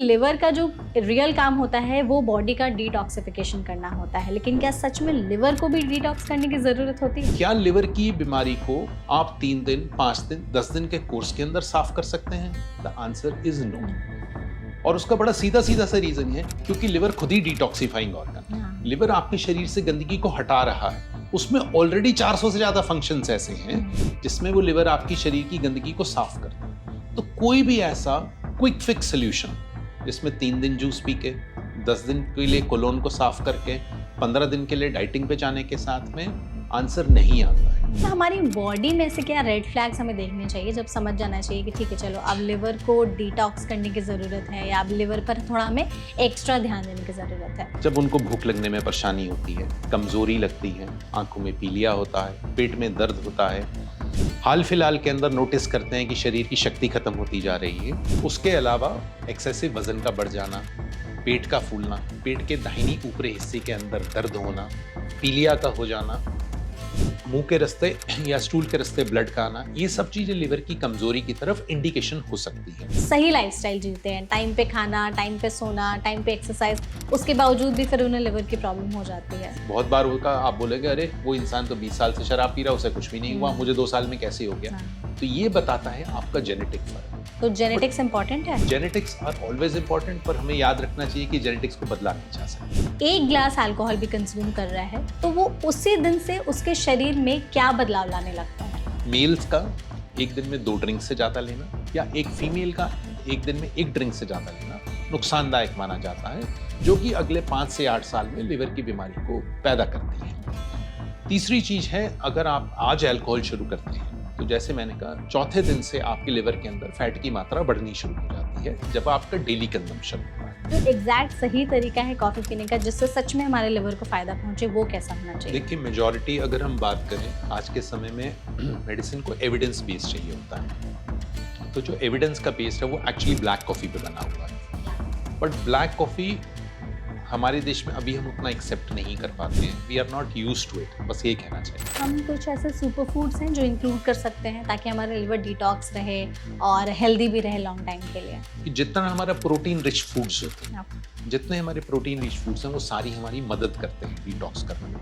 Liver का जो real काम होता है वो बॉडी का डिटॉक्सिफिकेशन करना होता है, लेकिन क्या सच में लिवर को भी डिटॉक्स करने की जरूरत होती है? क्या लिवर की बीमारी को आप 3 दिन, 5 दिन, 10 दिन के कोर्स के अंदर साफ कर सकते हैं? The answer is no. और उसका बड़ा सीधा सीधा सा रीजन है क्योंकि लिवर खुद ही डिटॉक्सिफाइंग ऑर्गन है। लिवर आपके शरीर से गंदगी को हटा रहा है। उसमें ऑलरेडी 400 से ज्यादा फंक्शंस ऐसे हैं जिसमें वो लिवर आपकी शरीर की गंदगी को साफ करता है। तो कोई भी ऐसा क्विक फिक्स सोल्यूशन जिसमें 3 दिन जूस पी के, 10 दिन के लिए कोलोन को साफ करके, 15 दिन के लिए डाइटिंग पे जाने के साथ में आंसर नहीं आता है। तो हमारी बॉडी में से क्या रेड फ्लैग्स हमें देखने चाहिए जब समझ जाना चाहिए कि ठीक है चलो अब लिवर को डिटॉक्स करने की ज़रूरत है या अब लिवर पर थोड़ा हमें एक्स्ट्रा ध्यान देने की ज़रूरत है? जब उनको भूख लगने में परेशानी होती है, कमजोरी लगती है, आंखों में पीलिया होता है, पेट में दर्द होता है, हाल फिलहाल के अंदर नोटिस करते हैं कि शरीर की शक्ति खत्म होती जा रही है, उसके अलावा एक्सेसिव वजन का बढ़ जाना, पेट का फूलना, पेट के दाहिनी ऊपरी हिस्से के अंदर दर्द होना, पीलिया का हो जाना, मुंह के रास्ते या स्टूल के रास्ते ब्लड का आना, ये सब चीजें लिवर की कमजोरी की तरफ इंडिकेशन हो सकती है। सही लाइफस्टाइल जीते हैं, टाइम पे खाना, टाइम पे सोना, टाइम पे एक्सरसाइज, उसके बावजूद भी फिर उन्हें लिवर की प्रॉब्लम हो जाती है। बहुत बार होगा, आप बोलेंगे अरे वो इंसान तो 20 साल से शराब पी रहा, उसे कुछ भी नहीं हुआ, मुझे 2 साल में कैसे हो गया? तो ये बताता है आपका जेनेटिक फर्क। तो जेनेटिक्स इंपॉर्टेंट है? जेनेटिक्स आर ऑलवेज इंपॉर्टेंट, पर हमें याद रखना चाहिए कि जेनेटिक्स को बदला नहीं जा सकता। 1 ग्लास अल्कोहल भी कंज्यूम कर रहा है तो वो उसी दिन से उसके शरीर में क्या बदलाव लाने लगता है? मेल्स का एक दिन में 2 ड्रिंक से ज्यादा लेना या एक फीमेल का एक दिन में 1 ड्रिंक से ज्यादा लेना नुकसानदायक माना जाता है, जो कि अगले 5 से 8 साल में लिवर की बीमारी को पैदा करती है। तीसरी चीज है, अगर आप आज अल्कोहल शुरू करते हैं तो जैसे मैंने कहा, चौथे दिन से आपके लिवर के अंदर फैट की मात्रा बढ़नी शुरू हो जाती है जब आपका डेली कंजम्पशन होता है। जो एग्जैक्ट सही तरीका है कॉफी पीने का जिससे सच में हमारे लिवर को फायदा पहुंचे, वो कैसा होना चाहिए? देखिए, मेजॉरिटी अगर हम बात करें आज के समय में मेडिसिन को एविडेंस बेस्ड चाहिए होता है। तो जो एविडेंस का बेस्ड है वो एक्चुअली ब्लैक कॉफी पे बना हुआ है, बट ब्लैक कॉफी हमारे देश में अभी हम उतना एक्सेप्ट नहीं कर पाते हैं। We are not used to it, बस ये कहना चाहिए। हम कुछ ऐसे सुपर फूड्स हैं जो इंक्लूड कर सकते हैं ताकि हमारा लिवर डिटॉक्स रहे और हेल्दी भी रहे लॉन्ग टाइम के लिए? कि जितना हमारा प्रोटीन रिच फूड्स होते हैं, जितने हमारे प्रोटीन रिच फूड्स हैं वो सारी हमारी मदद करते हैं डिटॉक्स करने में।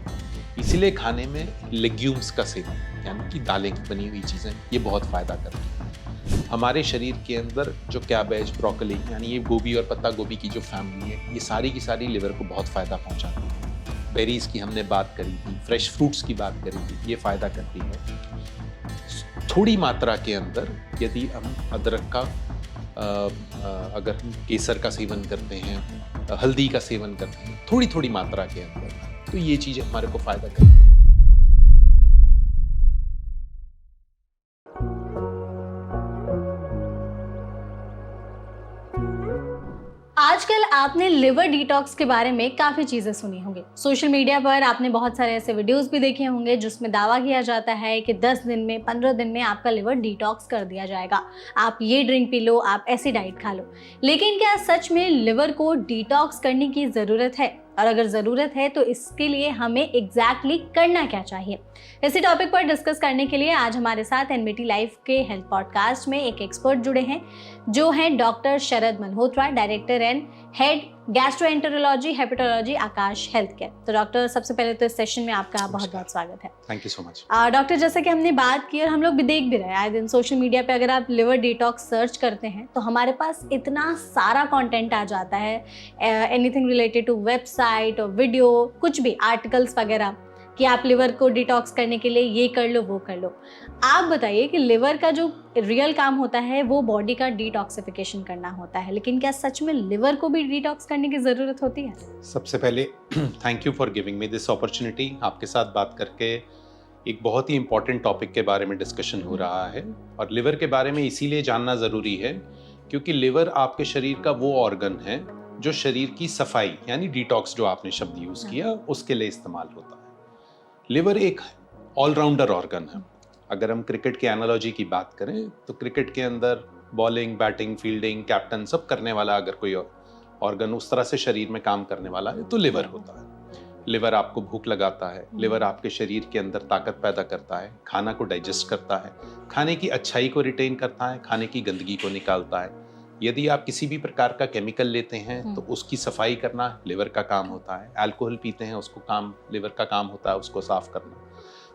इसीलिए खाने में लेग्यूम्स का सेवन, यानी कि दालें की बनी हुई चीज़ें, ये बहुत फ़ायदा करती हैं। हमारे शरीर के अंदर जो कैबेज, ब्रोकली, यानी ये गोभी और पत्ता गोभी की जो फैमिली है, ये सारी की सारी लिवर को बहुत फ़ायदा पहुंचाती है। बेरीज की हमने बात करी थी, फ्रेश फ्रूट्स की बात करी थी, ये फ़ायदा करती है। थोड़ी मात्रा के अंदर यदि हम अदरक का अगर हम केसर का सेवन करते हैं, हल्दी का सेवन करते हैं, थोड़ी थोड़ी मात्रा के अंदर, तो ये चीज़ें हमारे को फ़ायदा करती हैं। आजकल आपने लिवर डिटॉक्स के बारे में काफ़ी चीज़ें सुनी होंगी। सोशल मीडिया पर आपने बहुत सारे ऐसे वीडियोस भी देखे होंगे जिसमें दावा किया जाता है कि 10 दिन में, 15 दिन में आपका लिवर डिटॉक्स कर दिया जाएगा। आप ये ड्रिंक पी लो, आप ऐसी डाइट खा लो। लेकिन क्या सच में लिवर को डिटॉक्स करने की ज़रूरत है? और अगर ज़रूरत है तो इसके लिए हमें एग्जैक्टली करना क्या चाहिए? इसी टॉपिक पर डिस्कस करने के लिए आज हमारे साथ एनबीटी लाइफ के हेल्थ पॉडकास्ट में एक एक्सपर्ट जुड़े हैं जो हैं doctor Sharad Malhotra, director and head gastroenterology hepatology Akash health care. तो डॉक्टर, सबसे पहले तो इस सेशन में आपका बहुत बहुत स्वागत है। Thank you so much. Doctor, जैसे कि हमने बात की और हम लोग भी देख भी रहे हैं आए दिन सोशल मीडिया पे, अगर आप लिवर डिटॉक्स सर्च करते हैं तो हमारे पास इतना सारा कंटेंट आ जाता है, एनीथिंग रिलेटेड टू वेबसाइट और वीडियो, कुछ भी आर्टिकल्स वगैरह, कि आप लिवर को डिटॉक्स करने के लिए ये कर लो, वो कर लो। आप बताइए कि लिवर का जो रियल काम होता है वो बॉडी का डिटॉक्सिफिकेशन करना होता है, लेकिन क्या सच में लिवर को भी डिटॉक्स करने की ज़रूरत होती है? सबसे पहले thank you for giving me this opportunity. आपके साथ बात करके एक बहुत ही इंपॉर्टेंट टॉपिक के बारे में डिस्कशन हो रहा है, और लिवर के बारे में इसीलिए जानना ज़रूरी है क्योंकि लिवर आपके शरीर का वो ऑर्गन है जो शरीर की सफाई, यानी डिटॉक्स जो आपने शब्द यूज़ किया, उसके लिए इस्तेमाल होता है। लिवर एक ऑलराउंडर ऑर्गन है। अगर हम क्रिकेट की एनालॉजी की बात करें तो क्रिकेट के अंदर बॉलिंग, बैटिंग, फील्डिंग, कैप्टन सब करने वाला अगर कोई ऑर्गन उस तरह से शरीर में काम करने वाला है तो लिवर होता है। लिवर आपको भूख लगाता है, लिवर आपके शरीर के अंदर ताकत पैदा करता है, खाना को डाइजेस्ट करता है, खाने की अच्छाई को रिटेन करता है, खाने की गंदगी को निकालता है, यदि आप किसी भी प्रकार का केमिकल लेते हैं तो उसकी सफाई करना लिवर का काम होता है। अल्कोहल पीते हैं उसको काम लिवर का काम होता है उसको साफ करना।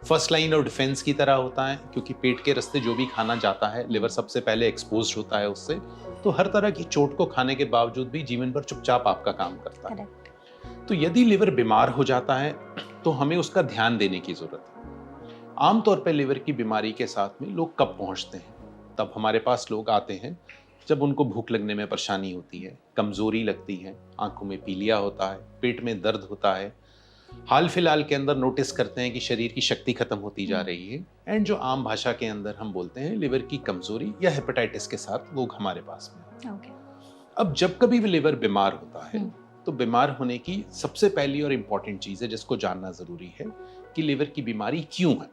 फर्स्ट लाइन ऑफ डिफेंस की तरह होता है, क्योंकि पेट के रास्ते जो भी खाना जाता है लिवर सबसे पहले एक्सपोज होता है उससे, तो हर तरह की चोट को खाने के बावजूद भी जीवन भर चुपचाप आपका काम करता है। तो यदि लिवर बीमार हो जाता है तो हमें उसका ध्यान देने की जरूरत है। आमतौर पर लिवर की बीमारी के साथ में लोग कब पहुंचते हैं? तब हमारे पास लोग आते हैं जब उनको भूख लगने में परेशानी होती है, कमजोरी लगती है, आंखों में पीलिया होता है, पेट में दर्द होता है, हाल फिलहाल के अंदर नोटिस करते हैं कि शरीर की शक्ति खत्म होती जा रही है, एंड जो आम भाषा के अंदर हम बोलते हैं लिवर की कमजोरी या हेपेटाइटिस के साथ लोग हमारे पास में। अब जब कभी भी लिवर बीमार होता है तो बीमार होने की सबसे पहली और इम्पॉर्टेंट चीज है जिसको जानना जरूरी है कि लिवर की बीमारी क्यों है।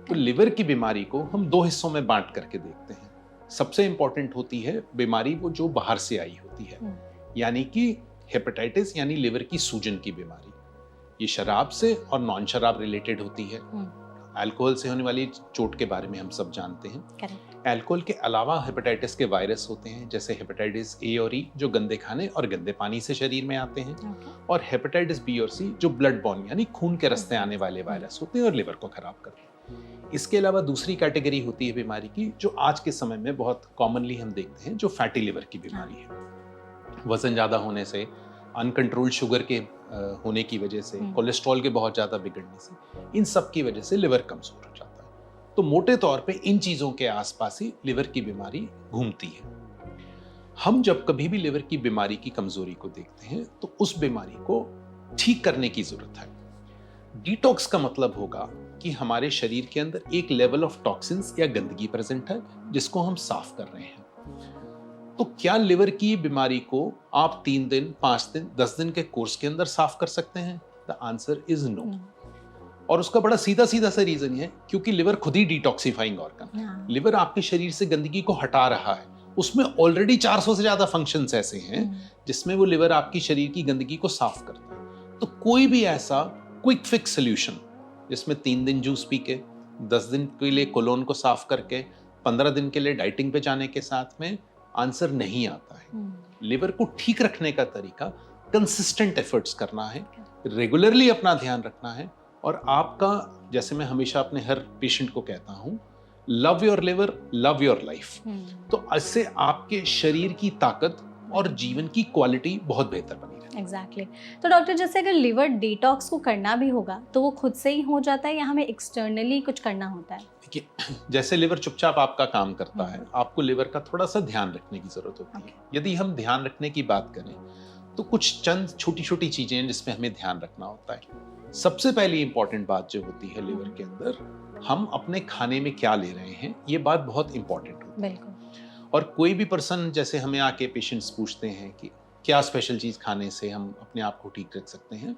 तो लिवर की बीमारी को हम दो हिस्सों में बांट करके देखते हैं। सबसे इंपॉर्टेंट होती है बीमारी वो जो बाहर से आई होती है, यानी कि हेपेटाइटिस यानी लिवर की सूजन की बीमारी। ये शराब से और नॉन शराब रिलेटेड होती है। अल्कोहल से होने वाली चोट के बारे में हम सब जानते हैं। अल्कोहल के अलावा हेपेटाइटिस के वायरस होते हैं, जैसे हेपेटाइटिस ए और ई जो गंदे खाने और गंदे पानी से शरीर में आते हैं, और हेपेटाइटिस बी और सी जो ब्लड बॉर्न यानी खून के रास्ते आने वाले वायरस होते हैं और लिवर को खराब करते हैं। इसके अलावा दूसरी कैटेगरी होती है बीमारी की जो आज के समय में बहुत कॉमनली हम देखते हैं, जो फैटी लिवर की बीमारी है। वजन ज्यादा होने से, अनकंट्रोल्ड शुगर के होने की वजह से, कोलेस्ट्रॉल के बहुत ज्यादा बिगड़ने से, इन सब की वजह से लिवर कमजोर हो जाता है। तो मोटे तौर पे इन चीजों के आसपास ही लिवर की बीमारी घूमती है। हम जब कभी भी लिवर की बीमारी की कमजोरी को देखते हैं तो उस बीमारी को ठीक करने की जरूरत है। डिटॉक्स का मतलब होगा कि हमारे शरीर के अंदर एक लेवल ऑफ टॉक्सिन्स या गंदगी प्रेजेंट है जिसको हम साफ कर रहे हैं। तो क्या लिवर की बीमारी को आप 3 दिन, 5 दिन, 10 दिन के कोर्स के अंदर साफ कर सकते हैं? The answer is no. और उसका बड़ा सीधा सीधा सा रीजन है क्योंकि लिवर खुद ही डिटॉक्सिफाइंग ऑर्गन है। लिवर आपके शरीर से गंदगी को हटा रहा है। उसमें ऑलरेडी 400 से ज्यादा फंक्शंस ऐसे हैं जिसमें वो लिवर आपकी शरीर की गंदगी को साफ करता है। तो कोई भी ऐसा क्विक फिक्स सोल्यूशन जिसमें 3 दिन जूस पी के, 10 दिन के लिए कोलोन को साफ करके, 15 दिन के लिए डाइटिंग पे जाने के साथ में आंसर नहीं आता है। लिवर को ठीक रखने का तरीका कंसिस्टेंट एफर्ट्स करना है, रेगुलरली अपना ध्यान रखना है, और आपका, जैसे मैं हमेशा अपने हर पेशेंट को कहता हूं, love your liver, love your life. तो इससे आपके शरीर की ताकत और जीवन की क्वालिटी बहुत बेहतर बनी रहती है। एग्जैक्टली। तो डॉक्टर, जैसे अगर लिवर डिटॉक्स को करना भी होगा तो वो खुद से ही हो जाता है या हमें एक्सटर्नली कुछ करना होता है? देखिए, जैसे लिवर चुपचाप आपका काम करता है, आपको लिवर का थोड़ा सा ध्यान रखने की जरूरत होती है। यदि हम ध्यान रखने की बात करें तो कुछ चंद छोटी छोटी चीजें हैं जिसमें हमें ध्यान रखना होता है। सबसे पहली इंपॉर्टेंट बात जो होती है लिवर के अंदर, हम अपने खाने में क्या ले रहे हैं, ये बात बहुत इंपॉर्टेंट होती है। बिल्कुल। और कोई भी पर्सन, जैसे हमें आके पेशेंट्स पूछते हैं कि क्या स्पेशल चीज खाने से हम अपने आप को ठीक रख सकते हैं,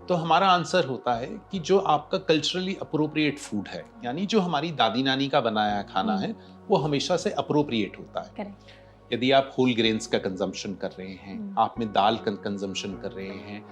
तो हमारा आंसर होता है कि जो आपका कल्चरली अप्रोप्रिएट फूड है, यानी जो हमारी दादी नानी का बनाया खाना है, वो हमेशा से अप्रोप्रिएट होता है। Correct. यदि आप होल ग्रेन्स का कंजम्पशन कर रहे हैं, आप में दाल का कंजम्पशन कर रहे हैं,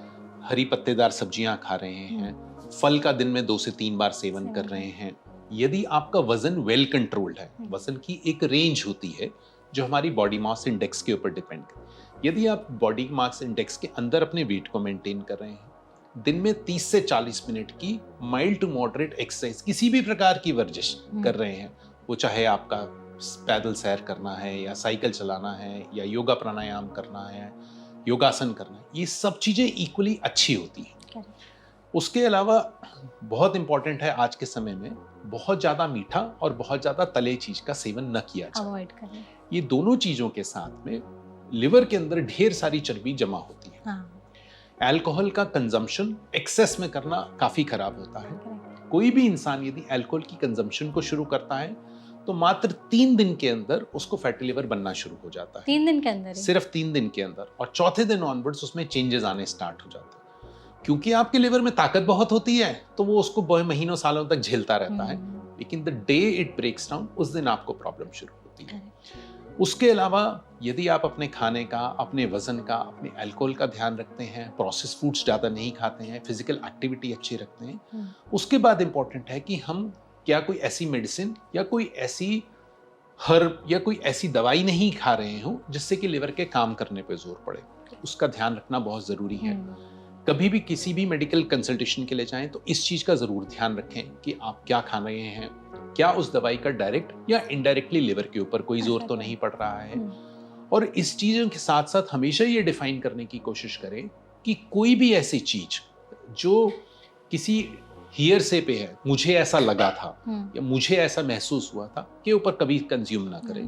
हरी पत्तेदार सब्जियां खा रहे हैं, फल का दिन में 2 से 3 बार सेवन कर रहे हैं, यदि आपका वजन वेल कंट्रोल्ड है, वजन की एक रेंज होती है जो हमारी बॉडी मास इंडेक्स के ऊपर डिपेंड करती है। यदि आप बॉडी मास इंडेक्स के अंदर अपने वेट को मेंटेन कर रहे हैं, दिन में 30 से 40 मिनट की माइल्ड टू मॉडरेट एक्सरसाइज, किसी भी प्रकार की वर्जिश कर रहे हैं, वो चाहे आपका पैदल सैर करना है या साइकिल चलाना है या योगा प्राणायाम करना है, योगासन करना है, ये सब चीजें इक्वली अच्छी होती हैं। उसके अलावा बहुत इंपॉर्टेंट है आज के समय में, बहुत ज्यादा मीठा और बहुत ज्यादा तले चीज का सेवन न किया जाए। अवॉइड करें। ये दोनों चीजों के साथ में लिवर के अंदर ढेर सारी चर्बी जमा होती है। अल्कोहल का कंजम्पशन एक्सेस में करना काफी खराब होता है। कोई भी इंसान यदि अल्कोहल की कंजम्पशन को शुरू करता है तो मात्र 3 दिन के अंदर उसको फैटी लिवर बनना शुरू हो जाता है। 3 दिन के अंदर? सिर्फ 3 दिन के अंदर। और चौथे दिन ऑनवर्ड्स उसमें चेंजेस आने स्टार्ट हो जाते हैं। क्योंकि आपके लिवर में ताकत बहुत होती है तो वो उसको महीनों सालों तक झेलता रहता है, लेकिन the day it breaks down, उस दिन आपको प्रॉब्लम शुरू होती है। उसके अलावा यदि आप अपने खाने का, अपने वजन का, अपने अल्कोहल का ध्यान रखते हैं, प्रोसेस फूड्स ज़्यादा नहीं खाते हैं, फिजिकल एक्टिविटी अच्छी रखते हैं, उसके बाद इंपॉर्टेंट है कि हम क्या कोई ऐसी मेडिसिन या कोई ऐसी हर्ब या कोई ऐसी दवाई नहीं खा रहे हो जिससे कि लिवर के काम करने पे जोर पड़े, उसका ध्यान रखना बहुत जरूरी है। कभी भी किसी भी मेडिकल कंसल्टेशन के लिए जाएं तो इस चीज का जरूर ध्यान रखें कि आप क्या खा रहे हैं, क्या उस दवाई का डायरेक्ट या इनडायरेक्टली लिवर के ऊपर कोई जोर तो नहीं पड़ रहा है। और इस चीजों के साथ साथ हमेशा ये डिफाइन करने की कोशिश करें कि कोई भी ऐसी चीज जो किसी हियर से पे है, मुझे ऐसा लगा था या मुझे ऐसा महसूस हुआ था, के ऊपर कभी कंज्यूम ना करें,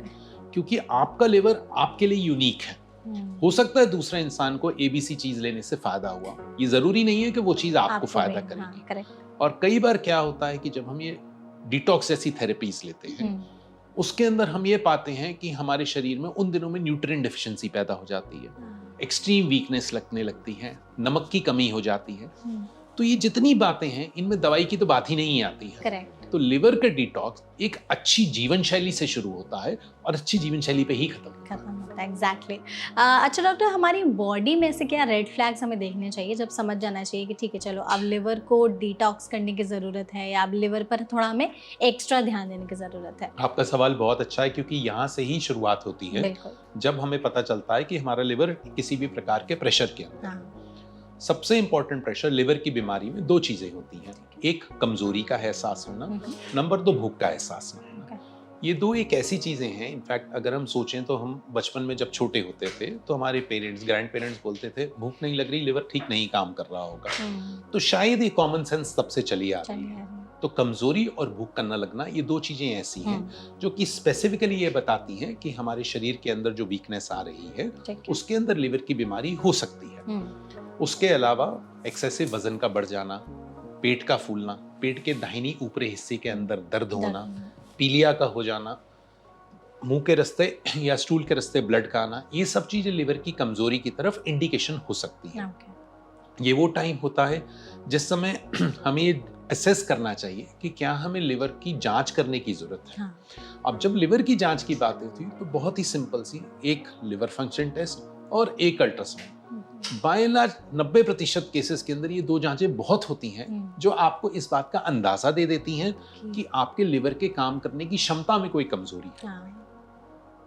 क्योंकि आपका लिवर आपके लिए यूनिक है। हो सकता है दूसरे इंसान को एबीसी चीज लेने से फायदा हुआ, ये जरूरी नहीं है कि वो चीज आपको फायदा करेगी। और कई बार क्या होता है कि जब हम ये डिटॉक्स जैसी थेरेपीज लेते हैं उसके अंदर हम ये पाते हैं कि हमारे शरीर में उन दिनों में न्यूट्रिएंट डेफिशिएंसी पैदा हो जाती है, एक्सट्रीम वीकनेस लगने लगती है, नमक की कमी हो जाती है। तो ये जितनी बातें हैं इनमें दवाई की तो बात ही नहीं आती है। Correct. तो लिवर का डिटॉक्स एक अच्छी जीवन शैली से शुरू होता है और अच्छी जीवन शैली पे ही खत्म होता है। एग्जैक्टली। अच्छा डॉक्टर, हमारी बॉडी में से क्या रेड फ्लैग्स हमें देखने चाहिए जब समझ जाना चाहिए कि ठीक है चलो अब लिवर को डिटॉक्स करने की ज़रूरत है या अब लिवर पर थोड़ा हमें एक्स्ट्रा ध्यान देने की ज़रूरत है? आपका सवाल बहुत अच्छा है, क्योंकि यहाँ से ही शुरुआत होती है। जब हमें पता चलता है कि हमारा लिवर किसी भी प्रकार के प्रेशर के अंदर। सबसे इंपॉर्टेंट प्रेशर लिवर की बीमारी में दो चीजें होती हैं, एक कमजोरी का एहसास होना, नंबर 2 भूख का एहसास होना। ये दो एक ऐसी चीजें हैं, इनफैक्ट अगर हम सोचें तो हम बचपन में जब छोटे होते थे तो हमारे पेरेंट्स, ग्रैंड पेरेंट्स बोलते थे भूख नहीं लग रही, लिवर ठीक नहीं काम कर रहा होगा। तो शायद ये कॉमन सेंस तब से चली आ रही है। तो कमजोरी और भूख का न लगना, ये दो चीजें ऐसी हैं जो कि स्पेसिफिकली ये बताती हैं कि हमारे शरीर के अंदर जो वीकनेस आ रही है उसके अंदर लिवर की बीमारी हो सकती है। उसके अलावा एक्सेसिव वजन का बढ़ जाना, पेट का फूलना, पेट के दाहिनी ऊपरी हिस्से के अंदर दर्द होना, पीलिया का हो जाना, मुंह के रास्ते या स्टूल के रास्ते ब्लड का आना, ये सब चीजें लिवर की कमजोरी की तरफ इंडिकेशन हो सकती है। ये वो टाइम होता है जिस समय हमें ये असेस करना चाहिए कि क्या हमें लिवर की जांच करने की जरूरत है। अब जब लिवर की जांच की बात होती है तो बहुत ही सिंपल सी, एक लिवर फंक्शन टेस्ट और एक ultrasound. By and large 90% cases के अंदर ये दो जांचें बहुत होती हैं जो आपको इस बात का अंदाजा दे देती हैं कि आपके लिवर के काम करने की क्षमता में कोई कमजोरी है।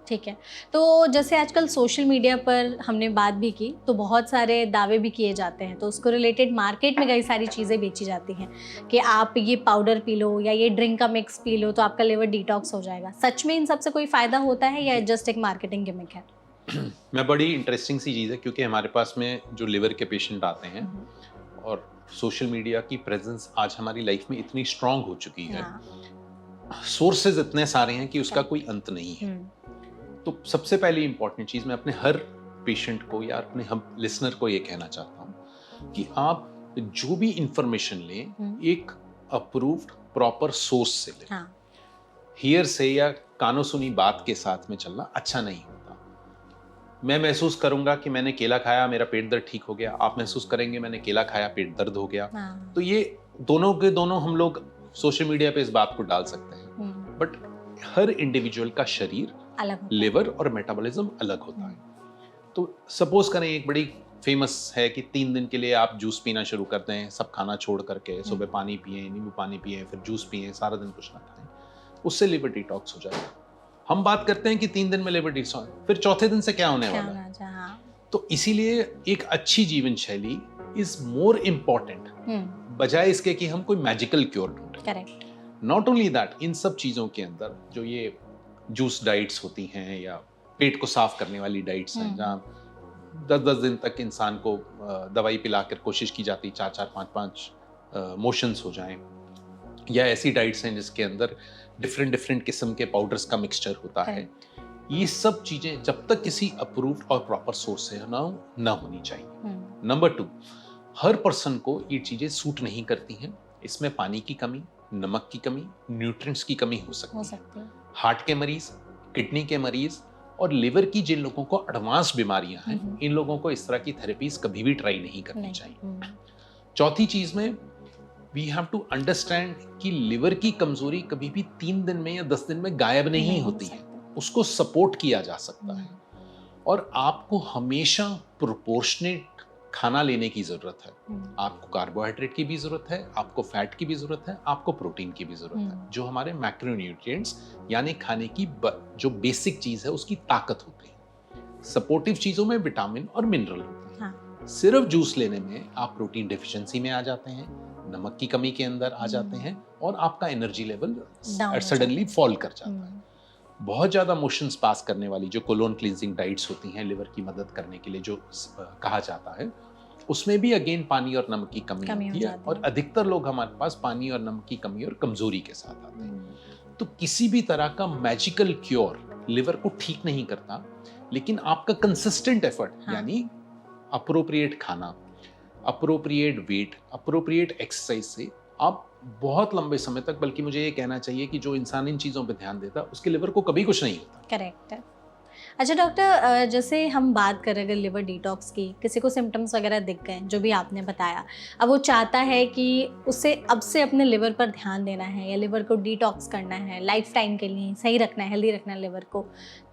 ठीक है। तो जैसे आजकल सोशल मीडिया पर हमने बात भी की तो बहुत सारे दावे भी किए जाते हैं, तो उसको रिलेटेड मार्केट में कई सारी चीज़ें बेची जाती हैं कि आप ये पाउडर पी लो या ये ड्रिंक का मिक्स पी लो तो आपका लिवर डिटॉक्स हो जाएगा। सच में इन सब से कोई फ़ायदा होता है या जस्ट एक मार्केटिंग गिमिक है? मैं बड़ी इंटरेस्टिंग सी चीज़ है, क्योंकि हमारे पास में जो लिवर के पेशेंट आते हैं और सोशल मीडिया की प्रेजेंस आज हमारी लाइफ में इतनी स्ट्रांग हो चुकी है, सोर्सेज इतने सारे हैं कि उसका कोई अंत नहीं है। तो सबसे पहली इंपॉर्टेंट चीज़ मैं अपने हर पेशेंट को या अपने हम लिसनर को ये कहना चाहता हूँ कि आप जो भी इंफॉर्मेशन लें एक अप्रूव्ड प्रॉपर सोर्स से लें। हियर से या कानों सुनी बात के साथ में चलना अच्छा नहीं होता। मैं महसूस करूंगा कि मैंने केला खाया, मेरा पेट दर्द ठीक हो गया, आप महसूस करेंगे मैंने केला खाया, पेट दर्द हो गया। तो ये दोनों के दोनों हम लोग सोशल मीडिया पे इस बात को डाल सकते हैं, बट हर इंडिविजुअल का शरीर अलग, लिवर और मेटाबॉलिज्म अलग होता है। तो सपोज करें एक बड़ी फेमस है कि 3 दिन के लिए आप जूस पीना शुरू कर दें, सब खाना छोड़ करके, सुबह पानी पिए, नींबू पानी पिए, फिर जूस पिए, सारा दिन कुछ ना खाएं, उससे लिवर डिटॉक्स हो जाएगा। हम बात करते हैं कि 3 दिन में लिवर डिटॉक्स, फिर चौथे दिन से क्या होने वाला है। तो इसीलिए एक अच्छी जीवन शैली इज मोर इम्पोर्टेंट बजाय इसके कि हम कोई मैजिकल क्योर ढूंढें। नॉट ओनली दैट, इन सब चीजों के अंदर जो ये जूस डाइट्स होती हैं या पेट को साफ करने वाली डाइट्स हैं, जहाँ 10-10 दिन तक इंसान को दवाई पिलाकर कोशिश की जाती 4-4, 5-5 मोशंस हो जाएं, या ऐसी डाइट्स हैं जिसके अंदर डिफरेंट किस्म के पाउडर्स का मिक्सचर होता है। ये सब चीजें जब तक किसी अप्रूव्ड और प्रॉपर सोर्स से ना होनी चाहिए। नंबर 2, हर पर्सन को ये चीजें सूट नहीं करती हैं। इसमें पानी की कमी, नमक की कमी, न्यूट्रिएंट्स की कमी हो सकती है। हार्ट के मरीज, किडनी के मरीज और लिवर की जिन लोगों को एडवांस बीमारियां हैं, इन लोगों को इस तरह की थेरेपीज कभी भी ट्राई नहीं करनी चाहिए। चौथी चीज में वी हैव टू अंडरस्टैंड कि लिवर की कमजोरी कभी भी 3 दिन में या 10 दिन में गायब नहीं होती है, उसको सपोर्ट किया जा सकता है। और आपको हमेशा प्रोपोर्शनेट खाना लेने की जरूरत है। आपको कार्बोहाइड्रेट की भी जरूरत है, आपको फैट की भी जरूरत है, आपको प्रोटीन की भी जरूरत है, जो हमारे मैक्रोन्यूट्रिएंट्स यानी खाने की जो बेसिक चीज है उसकी ताकत होती है। सपोर्टिव चीजों में विटामिन और मिनरल होते हैं। हाँ। सिर्फ जूस लेने में आप प्रोटीन डेफिशिएंसी में आ जाते हैं, नमक की कमी के अंदर आ जाते हैं और आपका एनर्जी लेवल सडनली फॉल कर जाता है। बहुत ज्यादा मोशंस पास करने वाली जो कोलोन क्लींजिंग डाइट्स होती हैं लिवर की मदद करने के लिए जो कहा जाता है, उसमें भी अगेन पानी और नमक की कमी होती है और अधिकतर लोग हमारे पास पानी और नमक की कमी और कमजोरी के साथ आते हैं। तो किसी भी तरह का मैजिकल क्योर लिवर को ठीक नहीं करता, लेकिन आपका कंसिस्टेंट एफर्ट यानी अप्रोप्रिएट खाना, अप्रोप्रिएट वेट, अप्रोप्रिएट एक्सरसाइज से आप बहुत लंबे समय तक, बल्कि मुझे ये कहना चाहिए कि जो इंसान इन चीज़ों पे ध्यान देता उसके लिवर को कभी कुछ नहीं होता। करेक्ट है। अच्छा डॉक्टर, जैसे हम बात करें अगर लिवर डिटॉक्स की, किसी को सिम्टम्स वगैरह दिख गए जो भी आपने बताया, अब वो चाहता है कि उसे अब से अपने लिवर पर ध्यान देना है या लिवर को डिटॉक्स करना है, लाइफ टाइम के लिए सही रखना है, हेल्दी रखना है लिवर को,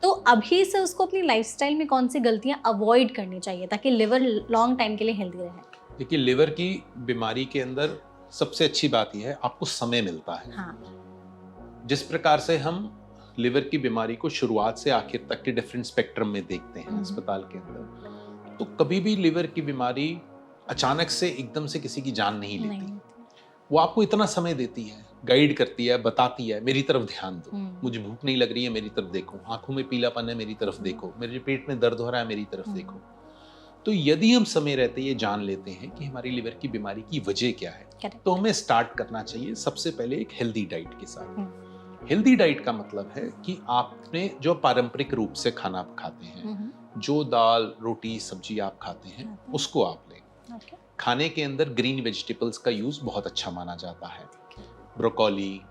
तो अभी से उसको अपनी लाइफस्टाइल में कौन सी गलतियाँ अवॉइड करनी चाहिए ताकि लिवर लॉन्ग टाइम के लिए हेल्दी रहे? देखिए, लिवर की बीमारी के अंदर सबसे अच्छी बात यह है आपको समय मिलता है। हाँ। जिस प्रकार से हम लिवर की बीमारी को शुरुआत से आखिर तक के डिफरेंट स्पेक्ट्रम में देखते हैं अस्पताल के अंदर, तो कभी भी लिवर की बीमारी अचानक से एकदम से किसी की जान नहीं लेती। वो आपको इतना समय देती है, गाइड करती है, बताती है मेरी तरफ ध्यान दो, मुझे भूख नहीं लग रही है मेरी तरफ देखो, आंखों में पीलापन है मेरी तरफ देखो, मेरे पेट में दर्द हो रहा है मेरी तरफ देखो। तो यदि हम समय रहते ये जान लेते हैं कि हमारी लिवर की बीमारी की वजह क्या है, तो हमें स्टार्ट करना चाहिए सबसे पहले एक हेल्दी डाइट के साथ। हेल्दी डाइट का मतलब है कि आपने जो पारंपरिक रूप से खाना आप खाते हैं, जो दाल रोटी सब्जी आप खाते हैं, उसको आप लें। खाने के अंदर ग्रीन वेजिटेबल्स का यूज बहुत अच्छा माना जाता है। ब्रोकोली,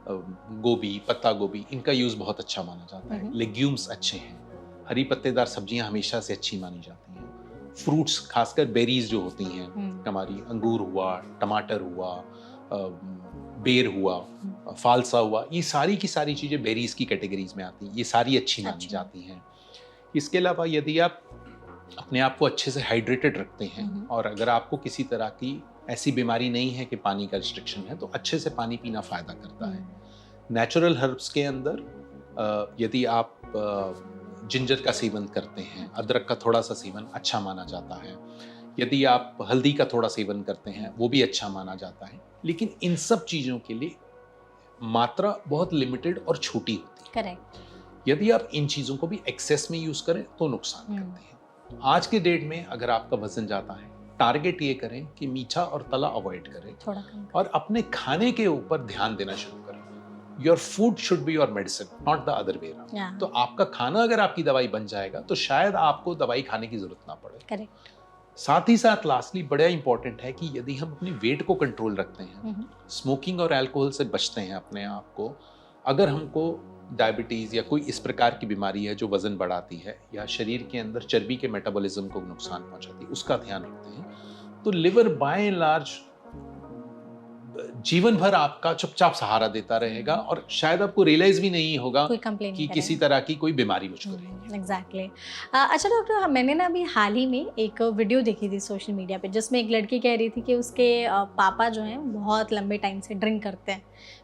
गोभी, पत्ता गोभी, इनका यूज बहुत अच्छा माना जाता है। लेग्यूम्स अच्छे हैं, हरी पत्तेदार सब्जियां हमेशा से अच्छी मानी जाती हैं। फ्रूट्स, खासकर बेरीज जो होती हैं हमारी, अंगूर हुआ, टमाटर हुआ, बेर हुआ, फालसा हुआ, ये सारी की सारी चीजें बेरीज की कैटेगरीज में आती हैं, ये सारी अच्छी मानी जाती हैं। इसके अलावा यदि आप अपने आप को अच्छे से हाइड्रेटेड रखते हैं और अगर आपको किसी तरह की ऐसी बीमारी नहीं है कि पानी का रिस्ट्रिक्शन है, तो अच्छे से पानी पीना फायदा करता है। नेचुरल हर्ब्स के अंदर यदि आप जिंजर का सेवन करते हैं, अदरक का थोड़ा सा सेवन अच्छा माना जाता है। यदि आप हल्दी का थोड़ा सेवन करते हैं, वो भी अच्छा माना जाता है। लेकिन इन सब चीजों के लिए मात्रा बहुत लिमिटेड और छोटी होती है। करेक्ट। यदि आप इन चीजों को भी एक्सेस में यूज करें तो नुकसान करते हैं। तो आज के डेट में अगर आपका वजन जाता है, टारगेट ये करें कि मीठा और तला अवॉइड करें थोड़ा कम और अपने खाने के ऊपर ध्यान देना शुरू करें। Your food should be your medicine, not the other way around. तो आपका खाना अगर आपकी दवाई बन जाएगा तो शायद आपको दवाई खाने की जरूरत ना पड़े। करेक्ट। साथ ही साथ लास्टली बड़ा इंपॉर्टेंट है कि यदि हम अपने वेट को कंट्रोल रखते हैं, स्मोकिंग और अल्कोहल से बचते हैं अपने आप को, अगर हमको डायबिटीज या कोई इस प्रकार की बीमारी है जो वजन बढ़ाती है या शरीर के अंदर चर्बी के मेटाबॉलिज्म को नुकसान पहुंचाती है, उसका ध्यान रखते हैं, तो लिवर बाय एंड लार्ज जीवन भर आपका चुपचाप सहारा देता रहेगा और शायद आपको रियलाइज भी नहीं होगा कि किसी तरह की कोई बीमारी मुझको रही है। एग्जैक्टली। अच्छा डॉक्टर, मैंने ना अभी हाल ही में एक वीडियो देखी थी सोशल मीडिया पे, जिसमें एक लड़की कह रही थी कि उसके पापा जो हैं बहुत लंबे टाइम से ड्रिंक करते हैं।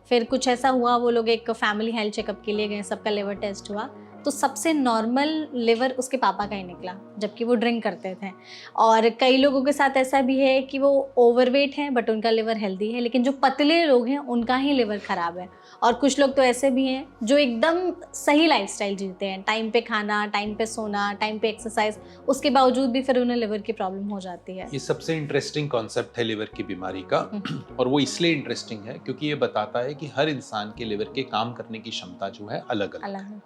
फिर कुछ ऐसा हुआ, वो लोग एक फैमिली हेल्थ चेकअप के लिए गए, सबका लिवर टेस्ट हुआ, तो सबसे नॉर्मल लिवर उसके पापा का ही निकला, जबकि वो ड्रिंक करते थे। और कई लोगों के साथ ऐसा भी है कि वो ओवरवेट हैं बट उनका लिवर हेल्दी है, लेकिन जो पतले लोग हैं उनका ही लिवर ख़राब है। और कुछ लोग तो ऐसे भी हैं जो एकदम सही लाइफस्टाइल जीते हैं, टाइम पे खाना, टाइम पे सोना, टाइम पे एक्सरसाइज, उसके बावजूद भी फिर उन्हें लिवर की प्रॉब्लम हो जाती है। ये सबसे इंटरेस्टिंग कॉन्सेप्ट है लिवर की बीमारी का, और वो इसलिए इंटरेस्टिंग है क्योंकि ये बताता है कि हर इंसान के लिवर के काम करने की क्षमता जो है अलग अलग है।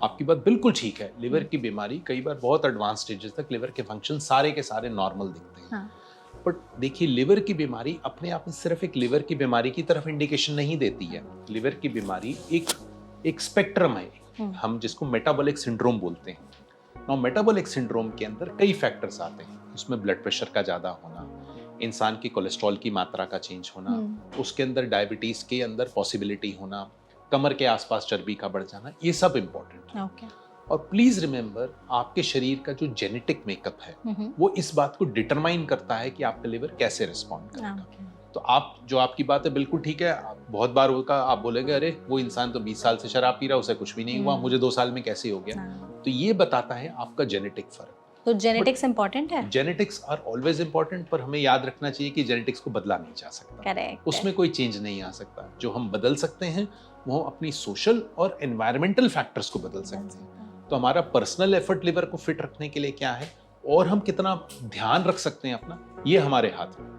आपकी बात बिल्कुल ठीक है, लिवर की बीमारी कई बार बहुत एडवांस स्टेजेस तक लिवर के फंक्शन सारे के सारे नॉर्मल दिखते हैं। बट देखिए, लिवर की बीमारी अपने आप में सिर्फ एक लिवर की बीमारी की तरफ इंडिकेशन नहीं देती है। लिवर की बीमारी एक स्पेक्ट्रम है, हम जिसको मेटाबॉलिक सिंड्रोम बोलते हैं। नाउ मेटाबॉलिक सिंड्रोम के अंदर कई फैक्टर्स आते हैं, उसमें ब्लड प्रेशर का ज्यादा होना, इंसान की कोलेस्ट्रॉल की मात्रा का चेंज होना, उसके अंदर डायबिटीज के अंदर पॉसिबिलिटी होना, कमर के आसपास चर्बी का बढ़ जाना, ये सब इम्पोर्टेंट है। और प्लीज रिमेंबर, आपके शरीर का जो जेनेटिक मेकअप है वो इस बात को डिटरमाइन करता है कि आपका लिवर कैसे रिस्पॉन्ड करेगा। तो आप जो आपकी बात है बिल्कुल ठीक है। आप बहुत बार होगा, आप बोलेंगे अरे वो इंसान तो 20 साल से शराब पी रहा, उसे कुछ भी नहीं हुआ, मुझे 2 साल में कैसे हो गया। तो ये बताता है आपका जेनेटिक फर्क। तो जेनेटिक्स इंपॉर्टेंट है। जेनेटिक्स आर ऑलवेज इंपॉर्टेंट, पर हमें याद रखना चाहिए कि जेनेटिक्स को बदला नहीं जा सकता। करेक्ट। उसमें कोई चेंज नहीं आ सकता। जो हम बदल सकते हैं वो अपनी सोशल और एनवायरमेंटल फैक्टर्स को बदल सकते हैं। तो हमारा पर्सनल एफर्ट लिवर को फिट रखने के लिए क्या है और हम कितना ध्यान रख सकते हैं अपना, ये हमारे हाथ में।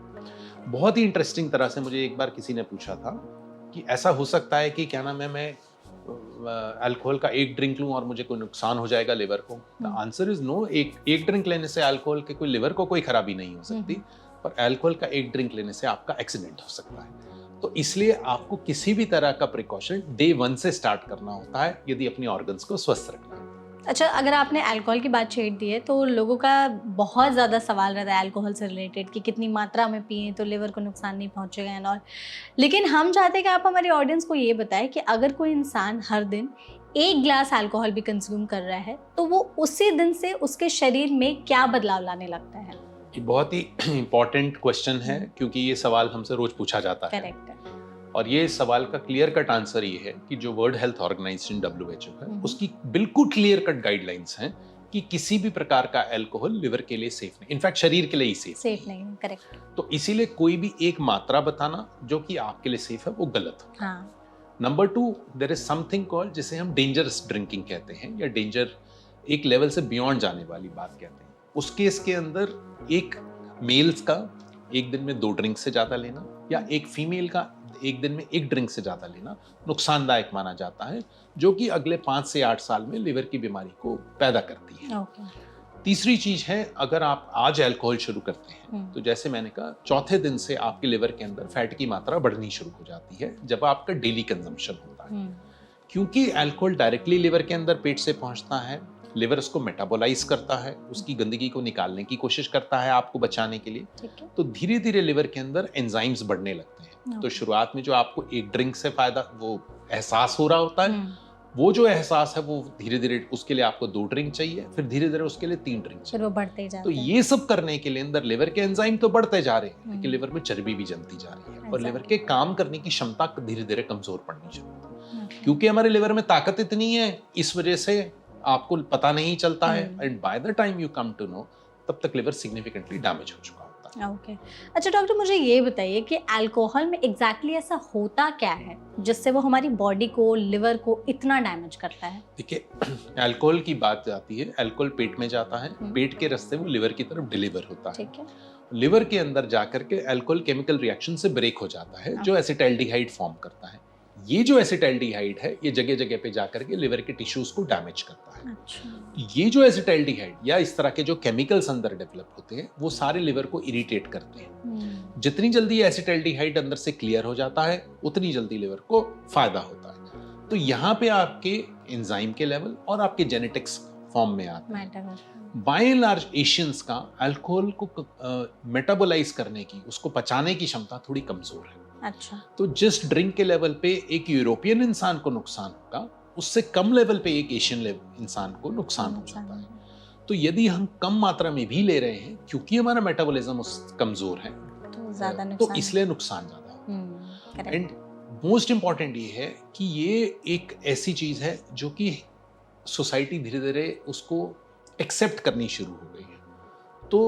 बहुत ही इंटरेस्टिंग तरह से मुझे एक बार किसी ने पूछा था कि ऐसा हो सकता है कि क्या नाम है, मैं अल्कोहल का एक ड्रिंक लूं और मुझे कोई नुकसान हो जाएगा लिवर को। The answer is no. एक ड्रिंक लेने से अल्कोहल के कोई लिवर को कोई खराबी नहीं हो सकती, पर अल्कोहल का एक ड्रिंक लेने से आपका एक्सीडेंट हो सकता है। तो इसलिए आपको किसी भी तरह का प्रिकॉशन डे 1 से स्टार्ट करना होता है यदि अपनी ऑर्गन्स को स्वस्थ रखना है। अच्छा, अगर आपने अल्कोहल की बात छेड़ दी है तो लोगों का बहुत ज़्यादा सवाल रहता है अल्कोहल से रिलेटेड कि कितनी मात्रा में पिए तो लिवर को नुकसान नहीं पहुंचेगा एंड ऑल। लेकिन हम चाहते हैं कि आप हमारी ऑडियंस को ये बताएं कि अगर कोई इंसान हर दिन 1 ग्लास अल्कोहल भी कंज्यूम कर रहा है तो वो उसी दिन से उसके शरीर में क्या बदलाव लाने लगता है। ये बहुत ही इम्पोर्टेंट क्वेश्चन है क्योंकि ये सवाल हमसे रोज पूछा जाता है। करेक्ट है। और ये सवाल का क्लियर कट आंसर ये है कि जो वर्ल्ड हेल्थ ऑर्गेनाइजेशन WHO है उसकी बिल्कुल क्लियर कट गाइडलाइंस हैं कि किसी भी प्रकार का अल्कोहल लिवर के लिए सेफ नहीं, इनफैक्ट शरीर के लिए ही सेफ नहीं। करेक्ट। तो इसीलिए कोई भी एक मात्रा बताना जो कि आपके लिए सेफ है वो गलत है। Number 2, there is something called, जिसे हम डेंजरस ड्रिंकिंग कहते हैं या डेंजर एक लेवल से बियॉन्ड जाने वाली बात कहते हैं। उस केस के अंदर एक मेल्स का एक दिन में 2 ड्रिंक से ज्यादा लेना या एक फीमेल का एक दिन में 1 ड्रिंक से ज्यादा लेना नुकसानदायक माना जाता है, जो कि अगले 5 से 8 साल में लिवर की बीमारी को पैदा करती है। तीसरी चीज है, अगर आप आज अल्कोहल शुरू करते हैं तो जैसे मैंने कहा, चौथे दिन से आपके लिवर के अंदर फैट की मात्रा बढ़नी शुरू हो जाती है जब आपका डेली कंजम्पशन होता है। क्योंकि अल्कोहल डायरेक्टली लिवर के अंदर पेट से पहुंचता है, लिवर उसको मेटाबोलाइज करता है, उसकी गंदगी को निकालने की कोशिश करता है आपको बचाने के लिए। तो धीरे धीरे लिवर के अंदर एंजाइम्स बढ़ने लगते हैं। तो शुरुआत में जो आपको 1 ड्रिंक से फायदा वो एहसास हो रहा होता है, वो जो एहसास है वो धीरे धीरे उसके लिए आपको 2 ड्रिंक चाहिए, फिर धीरे धीरे उसके लिए 3 ड्रिंक चाहिए, वो बढ़ते जाते तो ये सब करने के लिए अंदर लिवर के एंजाइम तो बढ़ते जा रहे हैं लेकिन लिवर में चर्बी भी जमती जा रही है और लिवर के काम करने की क्षमता धीरे धीरे कमजोर पड़नी शुरू होती है। क्योंकि हमारे लिवर में ताकत इतनी है, इस वजह से आपको पता नहीं चलता है and by the time you come to know तब तक लिवर सिग्निफिकेंटली डैमेज हो चुका होता है। ओके। अच्छा डॉक्टर, मुझे ये बताइए कि अल्कोहल में एग्जैक्टली ऐसा होता क्या है जिससे वो हमारी बॉडी को, लिवर को इतना डैमेज करता है? देखिए, अल्कोहल की बात आती है, अल्कोहल पेट में जाता है, पेट के रास्ते वो लिवर की तरफ डिलीवर होता है। ठीक है। लिवर के अंदर जाकर के अल्कोहल केमिकल रिएक्शन से ब्रेक हो जाता है जो एसिटाल्डिहाइड फॉर्म करता है। ये जो एसिटाल्डिहाइड है ये जगह जगह पे जाकर के लिवर के टिश्यूज को डैमेज करता है। अच्छा। ये जो एसिटाल्डिहाइड या इस तरह के जो केमिकल्स अंदर डेवलप होते हैं वो सारे लिवर को इरिटेट करते हैं। जितनी जल्दी एसिटाल्डिहाइड अंदर से क्लियर हो जाता है उतनी जल्दी लिवर को फायदा होता है। तो यहाँ पे आपके एंजाइम के लेवल और आपके जेनेटिक्स फॉर्म में आते हैं। बाय एंड लार्ज एशियंस का अल्कोहल को मेटाबोलाइज करने की, उसको पचाने की क्षमता थोड़ी कमजोर है। अच्छा। तो जिस ड्रिंक के लेवल पे एक यूरोपियन इंसान को नुकसान होगा उससे कम लेवल पे एक एशियन इंसान को नुकसान हो जाता है। तो यदि हम कम मात्रा में भी ले रहे हैं क्योंकि हमारा मेटाबॉलिज्म कमजोर है तो इसलिए नुकसान ज्यादा है। एंड मोस्ट इंपॉर्टेंट ये है कि ये एक ऐसी चीज है जो कि सोसाइटी धीरे धीरे उसको एक्सेप्ट करनी शुरू हो गई है। तो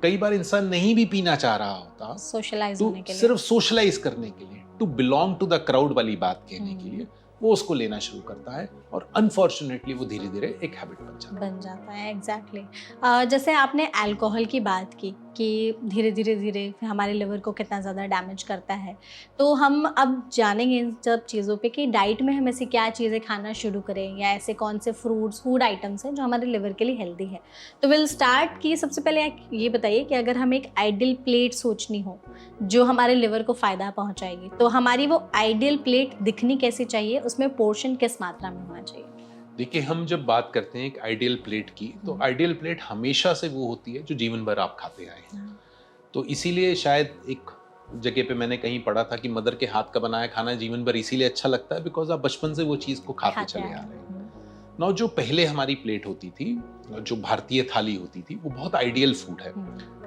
कई बार इंसान नहीं भी पीना चाह रहा होता, सोशलाइज होने के लिए, सिर्फ सोशलाइज करने के लिए, to belong to the crowd वाली बात कहने के लिए वो उसको लेना शुरू करता है और अनफॉर्चुनेटली वो धीरे धीरे एक हैबिट बन जाता है। एग्जैक्टली। जैसे आपने अल्कोहल की बात की कि धीरे धीरे हमारे लिवर को कितना ज़्यादा डैमेज करता है, तो हम अब जानेंगे इन सब चीज़ों पे कि डाइट में हम ऐसी क्या चीज़ें खाना शुरू करें या ऐसे कौन से फूड आइटम्स हैं जो हमारे लिवर के लिए हेल्दी है। तो विल स्टार्ट कि सबसे पहले ये बताइए कि अगर हमें एक आइडियल प्लेट सोचनी हो जो हमारे लिवर को फ़ायदा पहुँचाएगी, तो हमारी वो आइडियल प्लेट दिखनी कैसी चाहिए, उसमें पोर्शन किस मात्रा में होना चाहिए? देखिए, हम जब बात करते हैं एक आइडियल प्लेट की तो आइडियल प्लेट हमेशा से वो होती है जो जीवन भर आप खाते आए हैं। तो इसीलिए शायद एक जगह पे मैंने कहीं पढ़ा था कि मदर के हाथ का बनाया खाना जीवन भर इसीलिए अच्छा लगता है बिकॉज आप बचपन से वो चीज़ को खाते चले आ रहे हैं। ना जो पहले हमारी प्लेट होती थी, जो भारतीय थाली होती थी, वो बहुत आइडियल फूड है।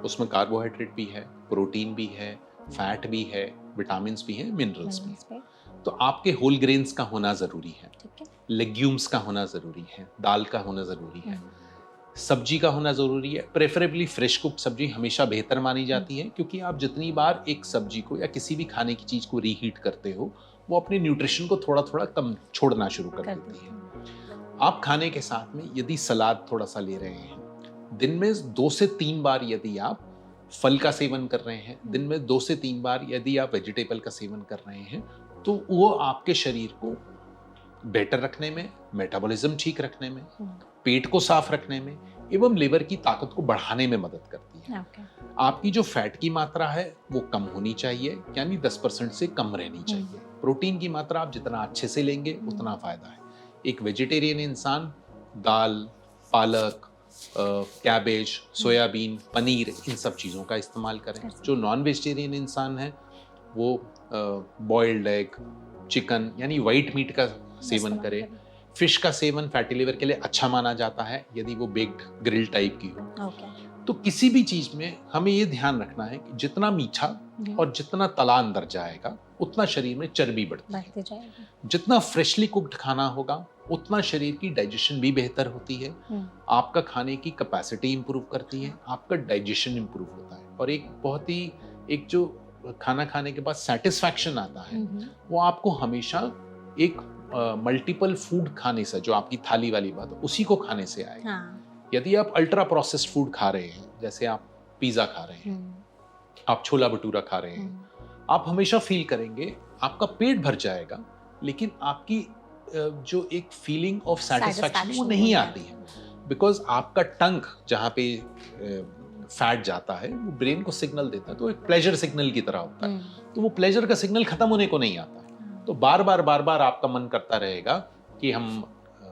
उसमें कार्बोहाइड्रेट भी है, प्रोटीन भी है, फैट भी है, विटामिन्स भी हैं, मिनरल्स भी हैं। तो आपके होल ग्रेन्स का होना जरूरी है, लेग्यूम्स का होना जरूरी है, दाल का होना जरूरी है, सब्जी का होना जरूरी है। प्रेफरेबली फ्रेश कुक्ड सब्जी हमेशा बेहतर मानी जाती है, क्योंकि आप जितनी बार एक सब्जी को या किसी भी खाने की चीज को रीहीट करते हो, वो अपने न्यूट्रिशन को थोड़ा थोड़ा कम छोड़ना शुरू कर देती है। आप खाने के साथ में यदि सलाद थोड़ा सा ले रहे हैं, दिन में 2 से 3 बार यदि आप फल का सेवन कर रहे हैं, दिन में 2 से 3 बार यदि आप वेजिटेबल का सेवन कर रहे हैं, तो वो आपके शरीर को बेटर रखने में, मेटाबॉलिज्म ठीक रखने में, पेट को साफ रखने में एवं लिवर की ताकत को बढ़ाने में मदद करती है। आपकी जो फैट की मात्रा है वो कम होनी चाहिए, यानी 10% से कम रहनी चाहिए। प्रोटीन की मात्रा आप जितना अच्छे से लेंगे उतना फायदा है। एक वेजिटेरियन इंसान दाल, पालक, कैबेज, सोयाबीन, पनीर, इन सब चीज़ों का इस्तेमाल करें। जो नॉन वेजिटेरियन इंसान है वो बॉइल्ड एग, चिकन यानी वाइट मीट का सेवन करे। फिश का सेवन फैटी लिवर के लिए अच्छा माना जाता है यदि वो बेक्ड ग्रिल टाइप की हो। तो किसी भी चीज में हमें ये ध्यान रखना है कि जितना मीठा और जितना तला अंदर जाएगा उतना शरीर में चर्बी बढ़ती जाएगी। जितना फ्रेशली कुक्ड खाना होगा उतना शरीर की डाइजेशन भी बेहतर होती है, आपका खाने की कैपेसिटी इंप्रूव करती है, आपका डाइजेशन इंप्रूव होता है, और एक बहुत ही एक जो खाना खाने के बाद सेटिस्फैक्शन आता है वो आपको हमेशा एक मल्टीपल फूड खाने से, जो आपकी थाली वाली बात है, उसी को खाने से आएगा। यदि आप अल्ट्रा प्रोसेस्ड फूड खा रहे हैं, जैसे आप पिज्जा खा रहे हैं, आप छोला भटूरा खा रहे हैं, आप हमेशा फील करेंगे आपका पेट भर जाएगा, लेकिन आपकी जो एक फीलिंग ऑफ सेटिस्फैक्शन वो नहीं आती है, बिकॉज आपका टंग जहाँ पे फैट जाता है वो ब्रेन को सिग्नल देता है, तो एक प्लेजर सिग्नल की तरह होता है, तो वो प्लेजर का सिग्नल खत्म होने को नहीं आता है, तो बार बार आपका मन करता रहेगा कि हम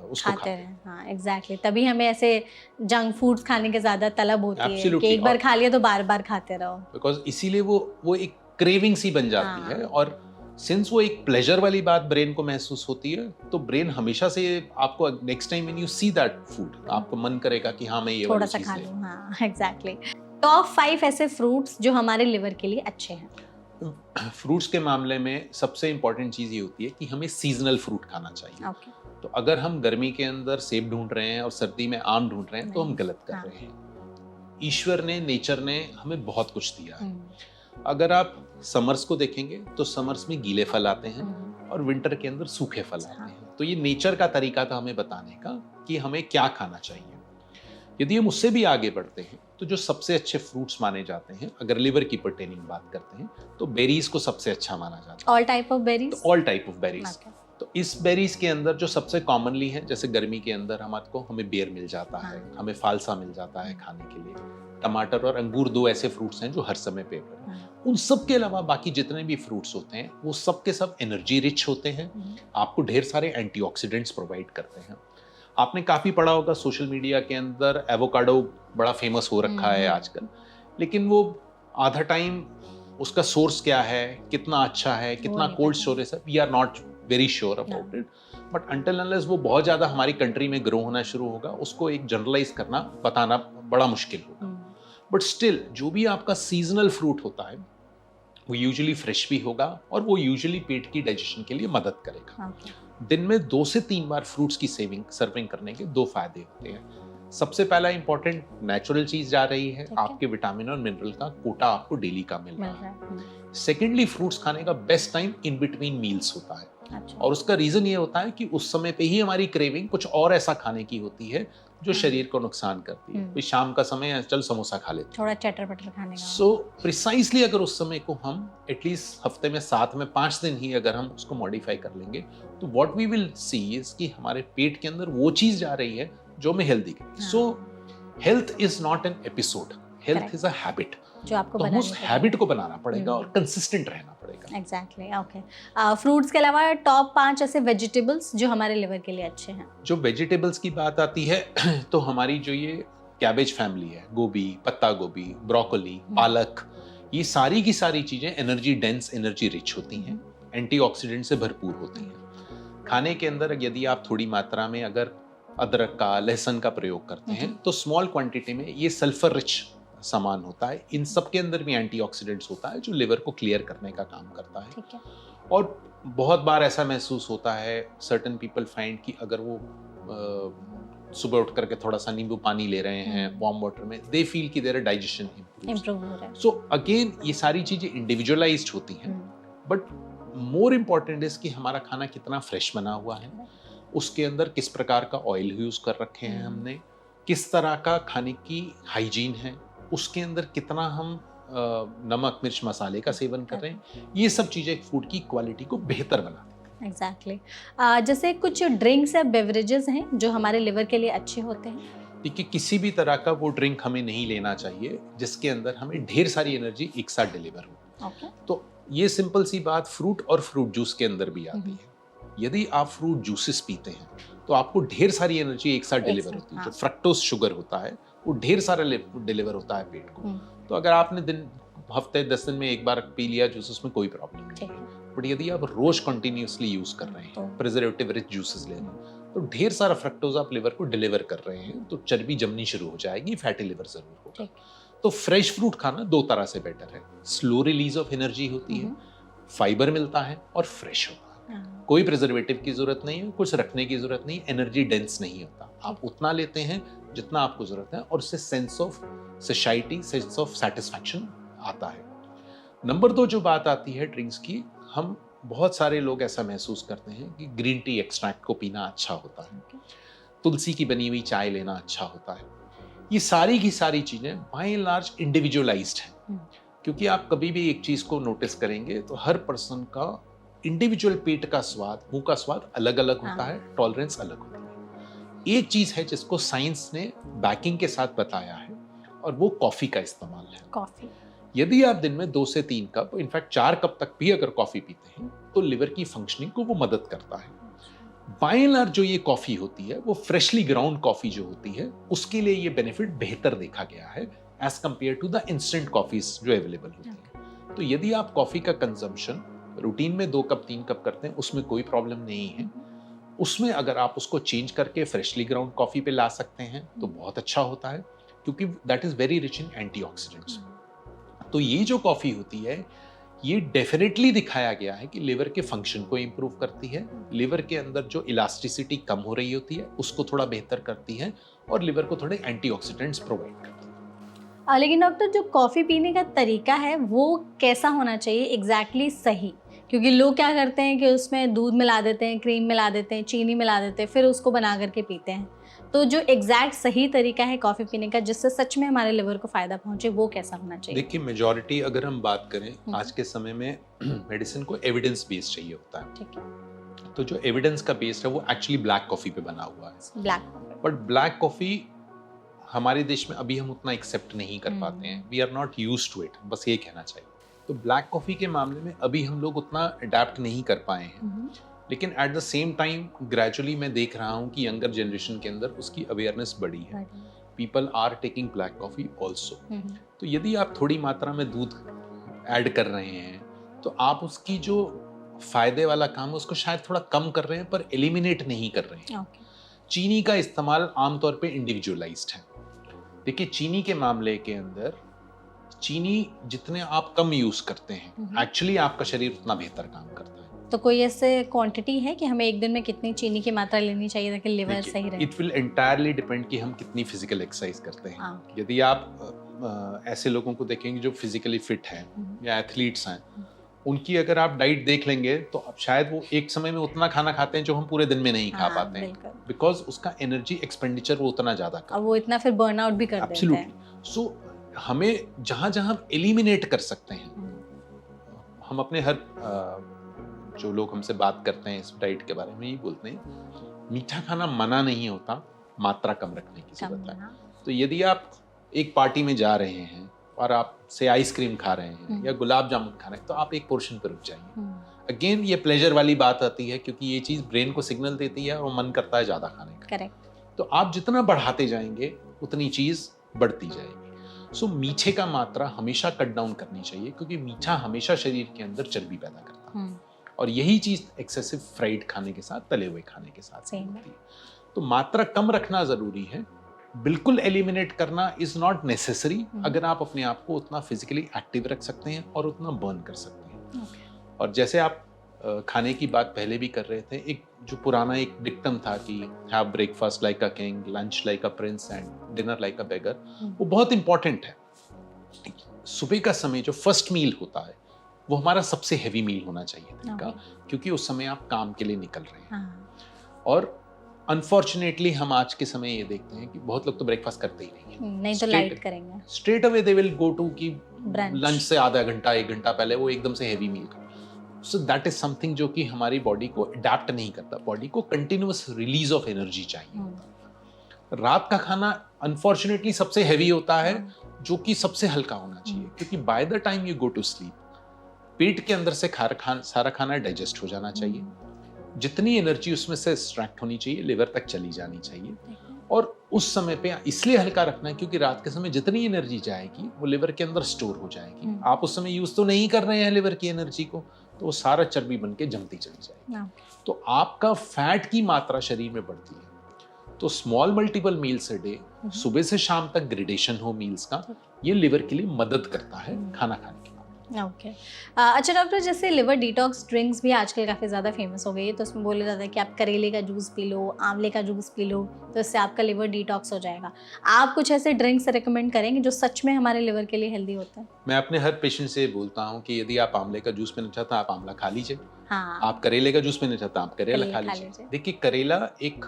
उसको खाते हैं। हाँ, एग्जैक्टली। तभी हमें ऐसे जंक फूड्स खाने की ज्यादा तलब होती है कि एक बार खा लिया तो बार बार खाते रहो, बिकॉज इसीलिए वो एक क्रेविंग सी बन जाती है, और सिंस वो एक प्लेजर वाली बात ब्रेन को महसूस होती है, तो ब्रेन हमेशा से आपको next time when you see that food आपको मन करेगा कि हाँ मैं ये थोड़ा सा खा लूं। हाँ, एग्जैक्टली। टॉप 5 ऐसे फ्रूट्स जो हमारे लिवर के लिए अच्छे हैं। फ्रूट्स के मामले में सबसे इंपॉर्टेंट चीज ये होती है कि हमें सीजनल फ्रूट खाना चाहिए। तो अगर हम गर्मी के अंदर सेब ढूंढ रहे हैं और सर्दी में आम ढूंढ रहे हैं तो हम गलत कर रहे हैं। ईश्वर ने, नेचर ने हमें बहुत कुछ दिया है। अगर आप समर्स को देखेंगे तो समर्स में गीले फल आते हैं और विंटर के अंदर सूखे फल आते हैं। तो ये नेचर का तरीका था हमें बताने का कि हमें क्या खाना चाहिए। यदि हम उससे भी आगे बढ़ते हैं तो जो सबसे अच्छे फ्रूट्स माने जाते हैं, अगर लिवर की पर्टेनिंग बात करते हैं, तो बेरीज को सबसे अच्छा माना जाता है। All type of berries? All type of berries. तो इस बेरीज के अंदर जो सबसे कॉमनली है, जैसे गर्मी के अंदर हमें बेर मिल जाता है, हमें फालसा मिल जाता है खाने के लिए, टमाटर और अंगूर 2 ऐसे फ्रूट्स हैं जो हर समय फेवरेट हैं। उन सब के अलावा बाकी जितने भी फ्रूट्स होते हैं वो सब के सब एनर्जी रिच होते हैं, आपको ढेर सारे एंटीऑक्सीडेंट्स प्रोवाइड करते हैं। आपने काफी पढ़ा होगा सोशल मीडिया के अंदर एवोकाडो बड़ा फेमस हो रखा है आजकल, लेकिन वो आधा टाइम उसका सोर्स क्या है, कितना अच्छा है, कितना कोल्ड स्टोरेज है, we are not very sure about it. But until unless वो बहुत ज्यादा हमारी कंट्री में ग्रो होना शुरू होगा, उसको एक जनरलाइज करना, बताना बड़ा मुश्किल होगा। बट स्टिल जो भी आपका सीजनल फ्रूट होता है वो यूजुअली फ्रेश भी होगा और वो यूजुअली पेट की डाइजेशन के लिए मदद करेगा। दिन में 2 से 3 बार फ्रूट्स की सर्विंग करने के 2 फायदे होते हैं। सबसे पहला इंपॉर्टेंट नेचुरल चीज जा रही है, आपके विटामिन और मिनरल का कोटा आपको डेली का मिल रहा है। सेकेंडली, फ्रूट्स खाने का best time in between meals होता है। और उसका रीजन ये होता है कि उस समय पे ही हमारी क्रेविंग कुछ और ऐसा खाने की होती है जो शरीर को नुकसान करती है। शाम का समय है, चल समोसा खा लेते, थोड़ा चटर पटर खाने का। सो प्रिसाइसली अगर उस समय को हम एटलीस्ट हफ्ते में 7 में 5 दिन ही अगर हम उसको मॉडिफाई कर लेंगे, तो what we will see is कि हमारे पेट के अंदर वो चीज जा रही है जो हमें हेल्दी करेगी। सो health is not an episode, health is a habit, जो आपको तो उस हैबिट को बनाना पड़ेगा और कंसिस्टेंट रहना पड़ेगा। Exactly, okay. फ्रूट्स के अलावा टॉप 5 ऐसे वेजिटेबल्स जो हमारे लिवर के लिए अच्छे हैं। जो वेजिटेबल्स की बात आती है तो हमारी जो ये कैबेज फैमिली है, गोभी, पत्ता गोभी, ब्रोकोली, पालक, ये सारी की सारी चीजें एनर्जी डेंस, एनर्जी रिच होती हैं, एंटीऑक्सीडेंट से भरपूर होती हैं। खाने के अंदर यदि आप थोड़ी मात्रा में अगर अदरक का, लहसुन का प्रयोग करते हैं, तो स्मॉल क्वांटिटी में ये सल्फर रिच सामान होता है। इन सब के अंदर भी एंटीऑक्सीडेंट्स होता है जो लिवर को क्लियर करने का काम करता है। ठीक है। और बहुत बार ऐसा महसूस होता है, सर्टेन पीपल फाइंड कि अगर वो सुबह उठ करके थोड़ा सा नींबू पानी ले रहे हैं वार्म वाटर में, दे फील कि देयर डाइजेशन इम्प्रूव हो रहा है। सो अगेन ये सारी चीजें इंडिविजुअलाइज्ड होती हैं, बट मोर इम्पोर्टेंट इज कि हमारा खाना कितना फ्रेश बना हुआ है, उसके अंदर किस प्रकार का ऑयल यूज कर रखे हैं हमने, किस तरह का खाने की हाइजीन है, उसके अंदर कितना हम नमक मिर्च मसाले का सेवन कर रहे हैं। ये सब चीजें फूड की क्वालिटी को बेहतर बनाती हैं। एग्जैक्टली। जैसे कुछ ड्रिंक्स या बेवरेजेस हैं जो हमारे लिवर के लिए अच्छे होते हैं। देखिए, किसी भी तरह का वो ड्रिंक हमें नहीं लेना चाहिए जिसके अंदर हमें ढेर सारी एनर्जी एक साथ डिलीवर हो। तो ये सिंपल सी बात फ्रूट और फ्रूट जूस के अंदर भी आती है। यदि आप फ्रूट जूसेस पीते हैं तो आपको ढेर सारी एनर्जी एक साथ डिलीवर होती है। जो फ्रक्टोज शुगर होता है वो ढेर सारा डिलीवर होता है पेट को। तो अगर आपने हफ्ते 10 दिन में एक बार पी लिया जूस, उसमें कोई प्रॉब्लम नहीं है। बट यदि आप रोज कंटिन्यूअसली यूज कर रहे हैं, प्रिजर्वेटिव रिच जूसेस ले रहे हैं, तो ढेर सारा फ्रक्टोज आप लिवर को डिलीवर कर रहे हैं, तो चर्बी जमनी शुरू हो जाएगी, फैटी लिवर जरूर होगा। तो फ्रेश फ्रूट खाना दो तरह से बेटर है। स्लो रिलीज ऑफ एनर्जी होती है, फाइबर मिलता है और फ्रेश होता है। कोई प्रिजर्वेटिव की जरूरत नहीं है, कुछ रखने की जरूरत नहीं, एनर्जी डेंस नहीं होता। आप उतना लेते हैं जितना आपको जरूरत है और उससे sense of satisfaction, sense of satisfaction आता है। नंबर 2 जो बात आती है ड्रिंक्स की, हम बहुत सारे लोग ऐसा महसूस करते हैं कि ग्रीन टी एक्सट्रैक्ट को पीना अच्छा होता है, तुलसी की बनी हुई चाय लेना अच्छा होता है। ये सारी की सारी चीजें बाय एंड लार्ज इंडिविजुअलाइज्ड हैं, क्योंकि आप कभी भी एक चीज को नोटिस करेंगे तो हर पर्सन का इंडिविजुअल पेट का स्वाद, मुंह का स्वाद अलग अलग होता है, टॉलरेंस अलग होती है। एक चीज है जिसको साइंस ने बैकिंग के साथ बताया है और वो कॉफी का इस्तेमाल है। कॉफी यदि आप दिन में 2 से 3 कप, इनफैक्ट 4 कप तक भी अगर कॉफी पीते हैं तो लिवर की फंक्शनिंग को वो मदद करता है। बाय एंड लार्ज जो ये कॉफी होती है वो फ्रेशली ग्राउंड कॉफी जो होती है उसके लिए ये बेनिफिट बेहतर देखा गया है as compare to the instant coffees जो अवेलेबल होती है। तो यदि आप कॉफी का कंजम्पशन रूटीन में 2 कप 3 कप करते हैं, उसमें कोई प्रॉब्लम नहीं है। उसमें अगर आप उसको चेंज करके फ्रेशली ग्राउंड कॉफी पे ला सकते हैं तो बहुत अच्छा होता है, क्योंकि that is very rich in antioxidants. तो ये जो कॉफी होती है ये डेफिनेटली दिखाया गया है कि लिवर के फंक्शन को इंप्रूव करती है, लिवर के अंदर जो इलास्टिसिटी कम हो रही होती है उसको थोड़ा बेहतर करती है और लिवर को थोड़े एंटीऑक्सीडेंट्स प्रोवाइड करती है। लेकिन डॉक्टर, जो कॉफी पीने का तरीका है वो कैसा होना चाहिए एग्जैक्टली सही? क्योंकि लोग क्या करते हैं कि उसमें दूध मिला देते हैं, क्रीम मिला देते हैं, चीनी मिला देते हैं, फिर उसको बना करके पीते हैं। तो जो एग्जैक्ट सही तरीका है कॉफ़ी पीने का जिससे सच में हमारे लिवर को फ़ायदा पहुंचे, वो कैसा होना चाहिए? देखिए, मेजॉरिटी अगर हम बात करें आज के समय में मेडिसिन को एविडेंस बेस्ड चाहिए होता है। ठीक है। तो जो एविडेंस का बेस्ड है वो एक्चुअली ब्लैक कॉफ़ी पे बना हुआ है। Black coffee, but black coffee हमारे देश में अभी हम उतना एक्सेप्ट नहीं कर पाते हैं। We are not used to it, बस ये कहना चाहिए। तो ब्लैक कॉफ़ी के मामले में अभी हम लोग उतना अडेप्ट नहीं कर पाए हैं, लेकिन at the same time gradually मैं देख रहा हूँ कि यंगर जनरेशन के अंदर उसकी अवेयरनेस बढ़ी है। People are taking black coffee also. तो यदि आप थोड़ी मात्रा में दूध ऐड कर रहे हैं तो आप उसकी जो फायदे वाला काम है उसको शायद थोड़ा कम कर रहे हैं, पर एलिमिनेट नहीं कर रहे हैं। चीनी का इस्तेमाल आमतौर पे इंडिविजुअलाइज्ड है। देखिए, चीनी के मामले के अंदर चीनी जितने आप कम यूज करते हैं एक्चुअली आपका शरीर उतना बेहतर काम करता है। तो कोई ऐसे क्वांटिटी है कि हमें एक दिन में कितनी चीनी की मात्रा लेनी चाहिए ताकि लिवर सही रहे? इट विल एंटायरली डिपेंड कि हम कितनी फिजिकल एक्सरसाइज करते हैं। यदि आप ऐसे लोगों को देखेंगे जो फिजिकली फिट हैं या एथलीट्स हैं, उनकी अगर आप डाइट देख लेंगे तो अब शायद वो एक समय में उतना खाना खाते हैं जो हम पूरे दिन में नहीं खा पाते हैं, बिकॉज उसका एनर्जी एक्सपेंडिचर वो उतना ज्यादा करता है, वो इतना फिर बर्नआउट भी कर देता है। सो हमें जहां जहां एलिमिनेट कर सकते हैं, हम अपने हर जो लोग हमसे बात करते हैं इस डाइट के बारे में यही बोलते हैं, मीठा खाना मना नहीं होता, मात्रा कम रखने की जरूरत है। तो यदि आप एक पार्टी में जा रहे हैं और आप से आइसक्रीम खा रहे हैं या गुलाब जामुन खा रहे हैं तो आप एक पोर्शन पर रुक जाइए। अगेन ये प्लेजर वाली बात आती है, क्योंकि ये चीज ब्रेन को सिग्नल देती है और मन करता है ज्यादा खाने का। करेक्ट। तो आप जितना बढ़ाते जाएंगे उतनी चीज बढ़ती जाएगी। सो मीठे का मात्रा हमेशा कट डाउन करनी चाहिए, क्योंकि मीठा हमेशा शरीर के अंदर चर्बी पैदा करता है और यही चीज एक्सेसिव फ्राइड खाने के साथ, तले हुए खाने के साथ होती है। तो मात्रा कम रखना जरूरी है, बिल्कुल एलिमिनेट करना इज नॉट नेसेसरी अगर आप अपने आप को उतना फिजिकली एक्टिव रख सकते हैं और उतना बर्न कर सकते हैं। और जैसे आप खाने की बात पहले भी कर रहे थे, एक जो पुराना एक डिक्टम था कि have breakfast like a king, lunch like a prince and dinner like a beggar, वो बहुत इंपॉर्टेंट है। सुबह का समय जो फर्स्ट मील होता है वो हमारा सबसे हैवी मील होना चाहिए दिन का, क्योंकि उस समय आप काम के लिए निकल रहे हैं। और अनफॉर्चुनेटली हम आज के समय ये देखते हैं कि बहुत लोग तो ब्रेकफास्ट करते ही नहीं है, नहीं तो लाइट करेंगे, straight away they will go to कि लंच से आधा घंटा 1 घंटा पहले वो एकदम से हैवी मील कर। सो दैट इज समथिंग जो कि हमारी बॉडी को अडैप्ट नहीं करता। बॉडी को कंटिन्यूअस रिलीज ऑफ एनर्जी चाहिए। रात का खाना अनफॉर्चुनेटली सबसे हैवी होता है, जो कि सबसे हल्का होना चाहिए, क्योंकि by the time you go to sleep पेट के अंदर से सारा खाना डाइजेस्ट हो जाना चाहिए। जितनी एनर्जी उसमें से एक्सट्रैक्ट होनी चाहिए लिवर तक चली जानी चाहिए। और उस समय पे इसलिए हल्का रखना है क्योंकि रात के समय जितनी एनर्जी जाएगी वो लिवर के अंदर स्टोर हो जाएगी। आप उस समय यूज तो नहीं कर रहे हैं लिवर की एनर्जी को, तो वो सारा चर्बी बन के जमती चली जाएगी। तो आपका फैट की मात्रा शरीर में बढ़ती है। तो small multiple meals a day, सुबह से शाम तक ग्रेडेशन हो मील्स का, ये लिवर के लिए मदद करता है खाना खाने के बाद। ओके अच्छा डॉक्टर, जैसे लिवर डिटॉक्स ड्रिंक्स भी आजकल काफ़ी ज़्यादा फेमस हो गई है, तो उसमें बोला जाता है कि आप करेले का जूस पी लो, आंवले का जूस पी लो, तो इससे आपका लिवर डिटॉक्स हो जाएगा। आप कुछ ऐसे ड्रिंक्स रिकमेंड करेंगे जो सच में हमारे लिवर के लिए हेल्दी होते हैं? मैं अपने हर पेशेंट से बोलता हूँ कि यदि आप आंवले का जूस पीना चाहते हैं आप आंवला खा लीजिए। हाँ। आप करेले का जूस पीना चाहते हैं आप करेला खा लीजिए। देखिए, करेला एक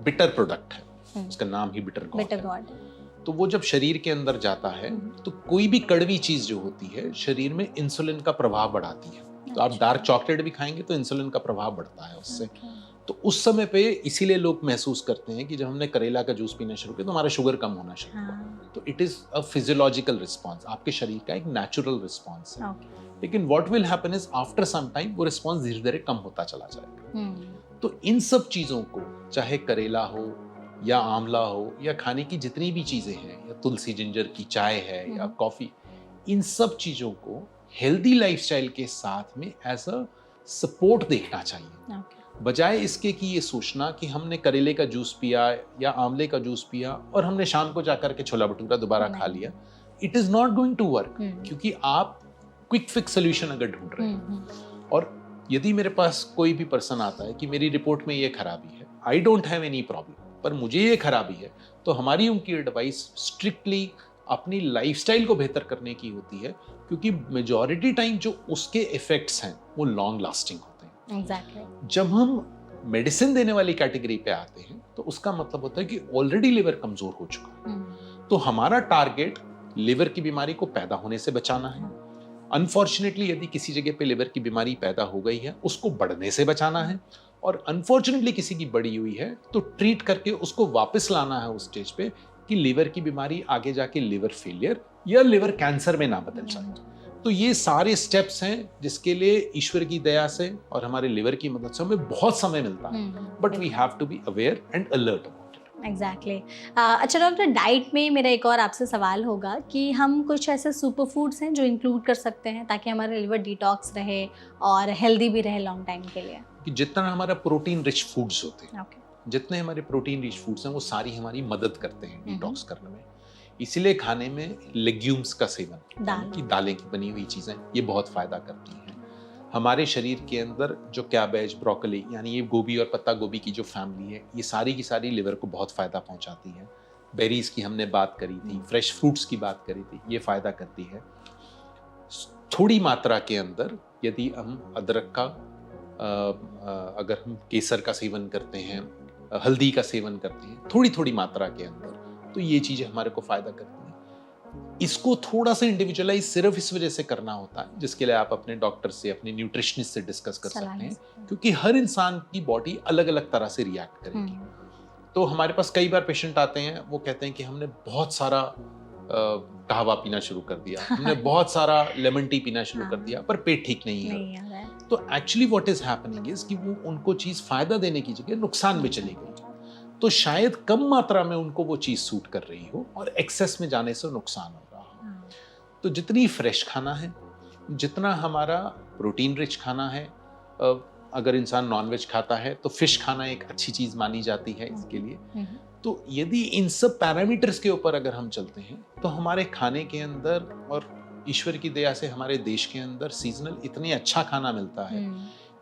बिटर प्रोडक्ट है, उसका नाम ही बिटर गॉड है। तो वो जब शरीर के अंदर जाता है तो कोई भी कड़वी चीज जो होती है शरीर में इंसुलिन का प्रभाव बढ़ाती है। तो आप डार्क चॉकलेट भी खाएंगे तो इंसुलिन का प्रभाव बढ़ता है उससे। तो उस समय पे इसीलिए लोग महसूस करते हैं कि जब हमने करेला का जूस पीना शुरू किया तो हमारा शुगर कम होना शुरू हुआ। तो it is a physiological response, आपके शरीर का एक नेचुरल रिस्पॉन्स है। लेकिन what will happen is after some time वो रिस्पॉन्स धीरे धीरे कम होता चला जाएगा। तो इन सब चीजों को, चाहे करेला हो या आंवला हो या खाने की जितनी भी चीजें हैं, या तुलसी जिंजर की चाय है या कॉफी, इन सब चीजों को हेल्दी लाइफस्टाइल के साथ में एज अ सपोर्ट देखना चाहिए। बजाय इसके कि ये सोचना कि हमने करेले का जूस पिया या आंवले का जूस पिया और हमने शाम को जाकर के छोला भटूरा दोबारा खा लिया, it is not going to work. क्योंकि आप क्विक फिक्स सोल्यूशन अगर ढूंढ रहे हैं, और यदि मेरे पास कोई भी पर्सन आता है कि मेरी रिपोर्ट में ये खराबी है, I don't have any problem, पर मुझे ये खराबी है, तो हमारी उनकी एडवाइस स्ट्रिक्टली अपनी लाइफस्टाइल को बेहतर करने की होती है, क्योंकि मेजॉरिटी टाइम जो उसके इफेक्ट्स हैं वो लॉन्ग लास्टिंग होते हैं। Exactly. जब हम मेडिसिन देने वाली कैटेगरी पे आते हैं तो उसका मतलब होता है कि ऑलरेडी लिवर कमजोर हो चुका है। तो हमारा टारगेट लिवर की बीमारी को पैदा होने से बचाना है। अनफॉर्चुनेटली यदि किसी जगह पे लिवर की बीमारी पैदा हो गई है, उसको बढ़ने से बचाना है। और अनफॉर्चुनेटली किसी की बड़ी हुई है तो ट्रीट करके उसको वापस लाना है उस स्टेज पे कि लिवर की बीमारी आगे जाके लिवर फेलियर या लिवर कैंसर में ना बदल जाए। तो ये सारे स्टेप्स हैं जिसके लिए ईश्वर की दया से और हमारे लिवर की मदद से हमें बहुत समय मिलता है, but we have to be aware and alert about it. Exactly. अच्छा डॉक्टर, डाइट में मेरा एक और आपसे सवाल होगा कि हम कुछ ऐसे सुपर फूड्स हैं जो इंक्लूड कर सकते हैं ताकि हमारा लिवर डिटॉक्स रहे और हेल्दी भी रहे लॉन्ग टाइम के लिए? कि जितना हमारा प्रोटीन रिच फूड्स होते हैं, जितने हमारे प्रोटीन रिच फूड्स हैं वो सारी हमारी मदद करते हैं डिटॉक्स करने में। इसीलिए खाने में लेग्यूम्स का सेवन, कि दालें की बनी हुई चीजें, ये बहुत फायदा करती हैं। हमारे शरीर के अंदर जो कैबेज, ब्रोकली, यानी ये गोभी और पत्ता गोभी की जो फैमिली है, ये सारी की सारी लिवर को बहुत फायदा पहुंचाती है। बेरीज की हमने बात करी थी, फ्रेश फ्रूट्स की बात करी थी, ये फायदा करती है। थोड़ी मात्रा के अंदर यदि हम अदरक का, अगर हम केसर का सेवन करते हैं, हल्दी का सेवन करते हैं थोड़ी थोड़ी मात्रा के अंदर, तो ये चीजें हमारे को फायदा करती हैं। इसको थोड़ा सा इंडिविजुअलाइज सिर्फ इस वजह से करना होता है, जिसके लिए आप अपने डॉक्टर से, अपने न्यूट्रिशनिस्ट से डिस्कस कर सकते हैं, क्योंकि हर इंसान की बॉडी अलग अलग तरह से रिएक्ट करेगी। तो हमारे पास कई बार पेशेंट आते हैं, वो कहते हैं कि हमने बहुत सारा कहवा पीना शुरू कर दिया, हमने बहुत सारा लेमन टी पीना शुरू कर दिया, पर पेट ठीक नहीं है। तो actually what is happening is कि वो उनको चीज फायदा देने की जगह नुकसान में चली गई। तो शायद कम मात्रा में उनको वो चीज सूट कर रही हो और एक्सेस में जाने से नुकसान हो रहा हो। तो जितनी फ्रेश खाना है, जितना हमारा प्रोटीन रिच खाना है, अगर इंसान नॉनवेज खाता है तो फिश खाना एक अच्छी चीज मानी जाती है इसके लिए। तो यदि इन सब पैरामीटर्स के ऊपर अगर हम चलते हैं तो हमारे खाने के अंदर और ईश्वर की दया से हमारे देश के अंदर सीजनल इतने अच्छा खाना मिलता है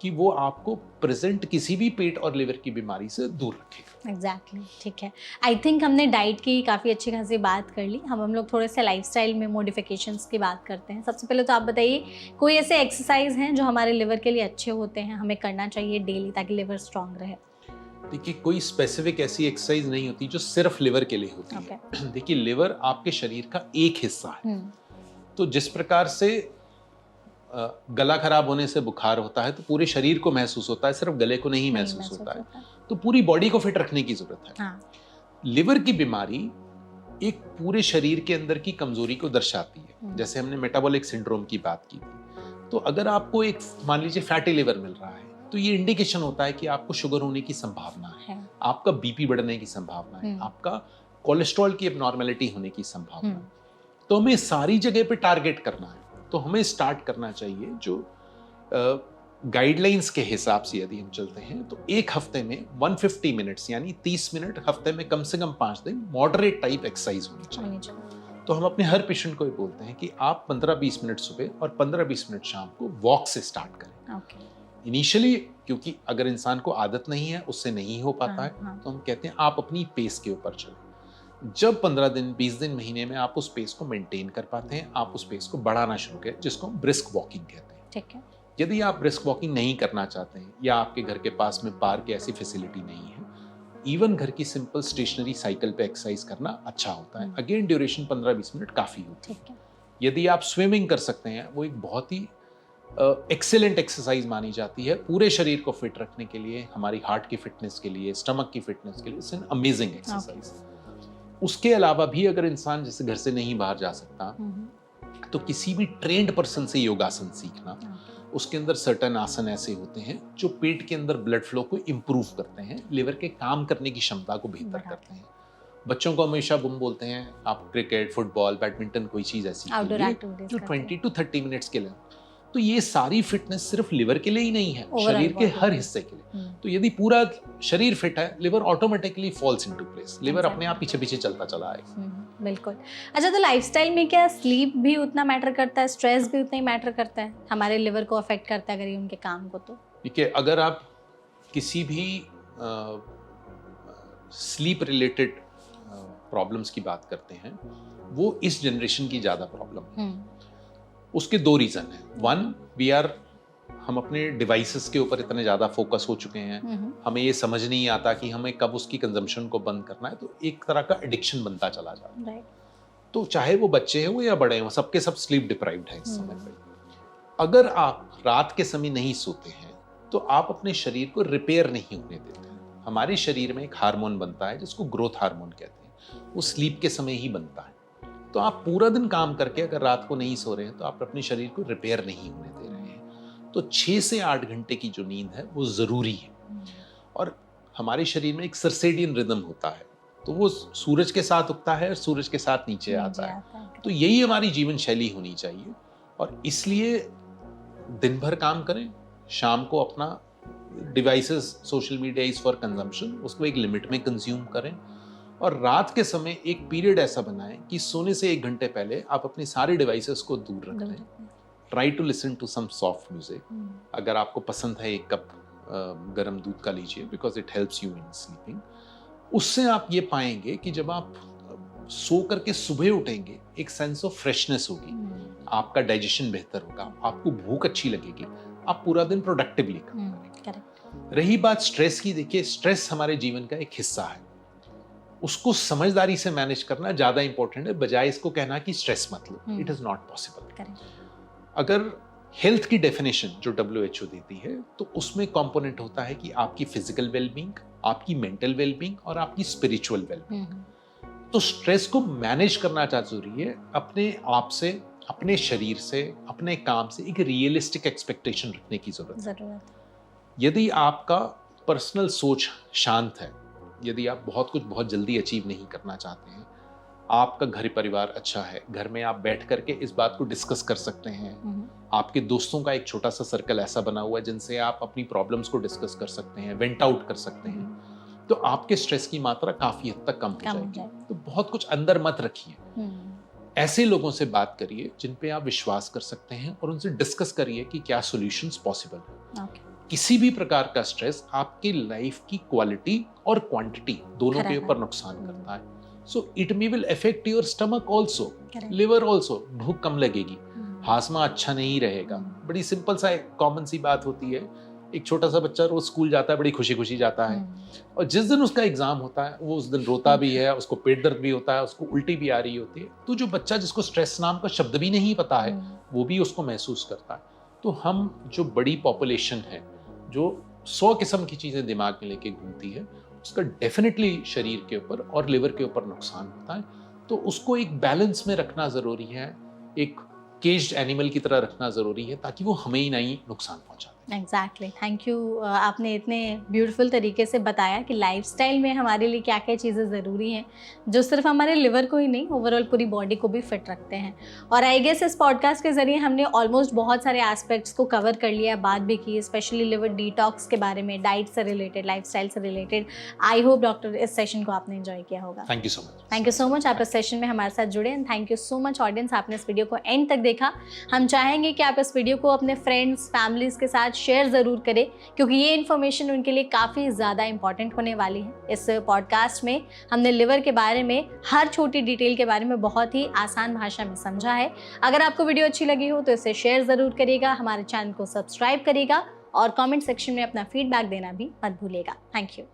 कि वो आपको प्रेजेंट किसी भी पेट और लिवर की बीमारी से दूर रखेगा। एग्जैक्टली, ठीक है। आई थिंक हमने डाइट की काफ़ी अच्छी खासी बात कर ली। हम लोग थोड़े से लाइफस्टाइल में मॉडिफिकेशंस की बात करते हैं। सबसे पहले तो आप बताइए, कोई ऐसे एक्सरसाइज हैं जो हमारे लिवर के लिए अच्छे होते हैं, हमें करना चाहिए डेली ताकि लिवर स्ट्रांग रहे? देखिए, कोई स्पेसिफिक ऐसी एक्सरसाइज नहीं होती जो सिर्फ लिवर के लिए होती है। देखिए, लिवर आपके शरीर का एक हिस्सा है। तो जिस प्रकार से गला खराब होने से बुखार होता है तो पूरे शरीर को महसूस होता है, सिर्फ गले को नहीं महसूस होता है। तो पूरी बॉडी को फिट रखने की जरूरत है। हाँ। लिवर की बीमारी एक पूरे शरीर के अंदर की कमजोरी को दर्शाती है। जैसे हमने मेटाबॉलिक सिंड्रोम की बात की थी, तो अगर आपको एक मान लीजिए फैटी लिवर मिल रहा है तो ये इंडिकेशन होता है कि आपको शुगर होने की संभावना है, आपका बीपी बढ़ने की संभावना है, आपका कोलेस्ट्रॉल की एबनॉर्मेलिटी होने की संभावना है। तो हमें सारी जगह पे टारगेट करना है। तो हमें स्टार्ट करना चाहिए जो गाइडलाइंस के हिसाब से यदि हम चलते हैं तो एक हफ्ते में 150 मिनट्स यानी 30 मिनट हफ्ते में कम से कम 5 दिन मॉडरेट टाइप एक्सरसाइज होनी चाहिए। तो हम अपने हर पेशेंट को ये बोलते हैं कि आप 15-20 मिनट सुबह और 15-20 मिनट शाम को वॉक से स्टार्ट करें। इनिशियली क्योंकि अगर इंसान को आदत नहीं है, उससे नहीं हो पाता है, तो हम कहते हैं आप अपनी पेस के ऊपर चलें। जब 15 दिन 20 दिन महीने में आप उस पेस को मेंटेन कर पाते हैं, आप उस पेस को बढ़ाना शुरू करें, जिसको हम ब्रिस्क वॉकिंग कहते हैं। ठीक है। यदि आप ब्रिस्क वॉकिंग नहीं करना चाहते हैं या आपके घर के पास में पार्क ऐसी फैसिलिटी नहीं है, इवन घर की सिंपल स्टेशनरी साइकिल पे एक्सरसाइज करना अच्छा होता है। अगेन ड्यूरेशन 15-20 मिनट काफी होती है। यदि आप स्विमिंग कर सकते हैं, वो एक बहुत ही एक्सीलेंट एक्सरसाइज मानी जाती है पूरे शरीर को फिट रखने के लिए, हमारी हार्ट की फिटनेस के लिए, स्टमक की फिटनेस के लिए। It's an amazing exercise. उसके अलावा भी अगर इंसान जैसे घर से नहीं बाहर जा सकता तो किसी भी ट्रेंड पर्सन से योगासन सीखना। उसके अंदर सर्टेन आसन ऐसे होते हैं जो पेट के अंदर ब्लड फ्लो को इम्प्रूव करते हैं, लिवर के काम करने की क्षमता को बेहतर करते हैं। बच्चों को हमेशा बुम बोलते हैं, आप क्रिकेट, फुटबॉल, बैडमिंटन कोई चीज ऐसी खेलिए जो 20 to 30 मिनट्स के लिए। तो ये सारी फिटनेस सिर्फ लिवर के लिए ही नहीं है, शरीर के हर हिस्से के लिए। तो यदि पूरा शरीर फिट है, liver automatically falls into place. Liver अपने आप पीछे पीछे चलता चला आएगा। बिल्कुल। अच्छा, तो लाइफस्टाइल में क्या स्लीप भी उतना मैटर करता है, स्ट्रेस भी उतना ही मैटर करता है, हमारे लिवर को अफेक्ट करता है अगर ये उनके काम को? तो देखिए, अगर आप किसी भी स्लीप रिलेटेड प्रॉब्लम्स की बात करते हैं, वो इस जनरेशन की ज्यादा प्रॉब्लम है। उसके 2 रीजन है। वन, हम अपने डिवाइसेस के ऊपर इतने ज्यादा फोकस हो चुके हैं, हमें ये समझ नहीं आता कि हमें कब उसकी कंजम्पशन को बंद करना है, तो एक तरह का एडिक्शन बनता चला जाता है। तो चाहे वो बच्चे हो या बड़े हो, सबके सब स्लीप डिप्राइव्ड है इस समय पे। अगर आप रात के समय नहीं सोते हैं तो आप अपने शरीर को रिपेयर नहीं होने देते हैं। हमारे शरीर में एक हार्मोन बनता है जिसको ग्रोथ हार्मोन कहते हैं, वो स्लीप के समय ही बनता है। तो आप पूरा दिन काम करके अगर रात को नहीं सो रहे हैं तो आप अपने शरीर को रिपेयर नहीं होने दे रहे हैं। तो 6 से 8 घंटे की जो नींद है वो जरूरी है। और हमारे शरीर में एक सर्केडियन रिदम होता है, तो वो सूरज के साथ उगता है और सूरज के साथ नीचे आता है। तो यही हमारी जीवन शैली होनी चाहिए। और इसलिए दिन भर काम करें, शाम को अपना devices, social media is for consumption, उसको एक लिमिट में कंज्यूम करें। और रात के समय एक पीरियड ऐसा बनाएं कि सोने से 1 घंटे पहले आप अपने सारे डिवाइसेस को दूर रख लें। Try to listen to some soft music. अगर आपको पसंद है, 1 कप गर्म दूध का लीजिए, because it helps you in sleeping. उससे आप ये पाएंगे कि जब आप सो करके सुबह उठेंगे, एक सेंस ऑफ फ्रेशनेस होगी, आपका डाइजेशन बेहतर होगा, आपको भूख अच्छी लगेगी, आप पूरा दिन प्रोडक्टिवली काम करेंगे। रही बात स्ट्रेस की, देखिए स्ट्रेस हमारे जीवन का एक हिस्सा है, उसको समझदारी से मैनेज करना ज्यादा इंपॉर्टेंट है, बजाय इसको कहना कि स्ट्रेस मत लो। It is not possible. अगर हेल्थ की डेफिनेशन जो WHO देती है, तो उसमें कंपोनेंट होता है कि आपकी फिजिकल वेलबींग, आपकी मेंटल वेलबींग और आपकी स्पिरिचुअल वेलबींग। तो स्ट्रेस को मैनेज करना जरूरी है। अपने आप से, अपने शरीर से, अपने काम से एक रियलिस्टिक एक्सपेक्टेशन रखने की जरूरत है। यदि आपका पर्सनल सोच शांत है, यदि आप बहुत कुछ बहुत जल्दी अचीव नहीं करना चाहते हैं, आपका घर परिवार अच्छा है, घर में आप बैठ करके इस बात को डिस्कस कर सकते हैं आपके दोस्तों का एक छोटा सा सर्कल ऐसा बना हुआ है जिनसे आप अपनी प्रॉब्लम्स को डिस्कस कर सकते हैं, वेंट आउट कर सकते हैं, तो आपके स्ट्रेस की मात्रा काफी हद तक कम हो जाएगी। तो बहुत कुछ अंदर मत रखिए, ऐसे लोगों से बात करिए जिन पे आप विश्वास कर सकते हैं और उनसे डिस्कस करिए कि क्या सॉल्यूशंस पॉसिबल है। किसी भी प्रकार का स्ट्रेस आपकी लाइफ की क्वालिटी और क्वांटिटी दोनों के ऊपर नुकसान करता है। So it may will affect your stomach also, liver also, भूख कम लगेगी, हाजमा अच्छा नहीं रहेगा। बड़ी सिंपल सा एक कॉमन सी बात होती है, एक छोटा सा बच्चा रोज स्कूल जाता है, बड़ी खुशी खुशी जाता है, और जिस दिन उसका एग्जाम होता है वो उस दिन रोता भी है, उसको पेट दर्द भी होता है, उसको उल्टी भी आ रही होती है। तो जो बच्चा जिसको स्ट्रेस नाम का शब्द भी नहीं पता है वो भी उसको महसूस करता है। तो हम जो बड़ी पॉपुलेशन है जो 100 किस्म की चीजें दिमाग में लेके घूमती है, उसका डेफिनेटली शरीर के ऊपर और लिवर के ऊपर नुकसान होता है। तो उसको एक बैलेंस में रखना जरूरी है, एक केज्ड एनिमल की तरह रखना जरूरी है, ताकि वो हमें ही नहीं नुकसान पहुंचाए। Exactly, thank you. आपने इतने ब्यूटीफुल तरीके से बताया कि लाइफस्टाइल में हमारे लिए क्या क्या चीज़ें ज़रूरी हैं जो सिर्फ हमारे लिवर को ही नहीं, ओवरऑल पूरी बॉडी को भी फिट रखते हैं। और आई गेस इस पॉडकास्ट के ज़रिए हमने ऑलमोस्ट बहुत सारे एस्पेक्ट्स को कवर कर लिया, बात भी की, स्पेशली लिवर डिटॉक्स के बारे में, डाइट से रिलेटेड, लाइफस्टाइल से रिलेटेड। आई होप डॉक्टर इस सेशन को आपने एंजॉय किया होगा। Thank you so much. Thank you so much, आप इस सेशन में हमारे साथ जुड़े, and thank you so much audience, आपने इस वीडियो को एंड तक देखा। हम चाहेंगे कि आप इस वीडियो को अपने फ्रेंड्स, फैमिलीज़ के साथ शेयर ज़रूर करें, क्योंकि ये इन्फॉर्मेशन उनके लिए काफ़ी ज़्यादा इंपॉर्टेंट होने वाली है। इस पॉडकास्ट में हमने लिवर के बारे में हर छोटी डिटेल के बारे में बहुत ही आसान भाषा में समझा है। अगर आपको वीडियो अच्छी लगी हो तो इसे शेयर ज़रूर करिएगा, हमारे चैनल को सब्सक्राइब करिएगा और कमेंट सेक्शन में अपना फीडबैक देना भी मत भूलिएगा। Thank you.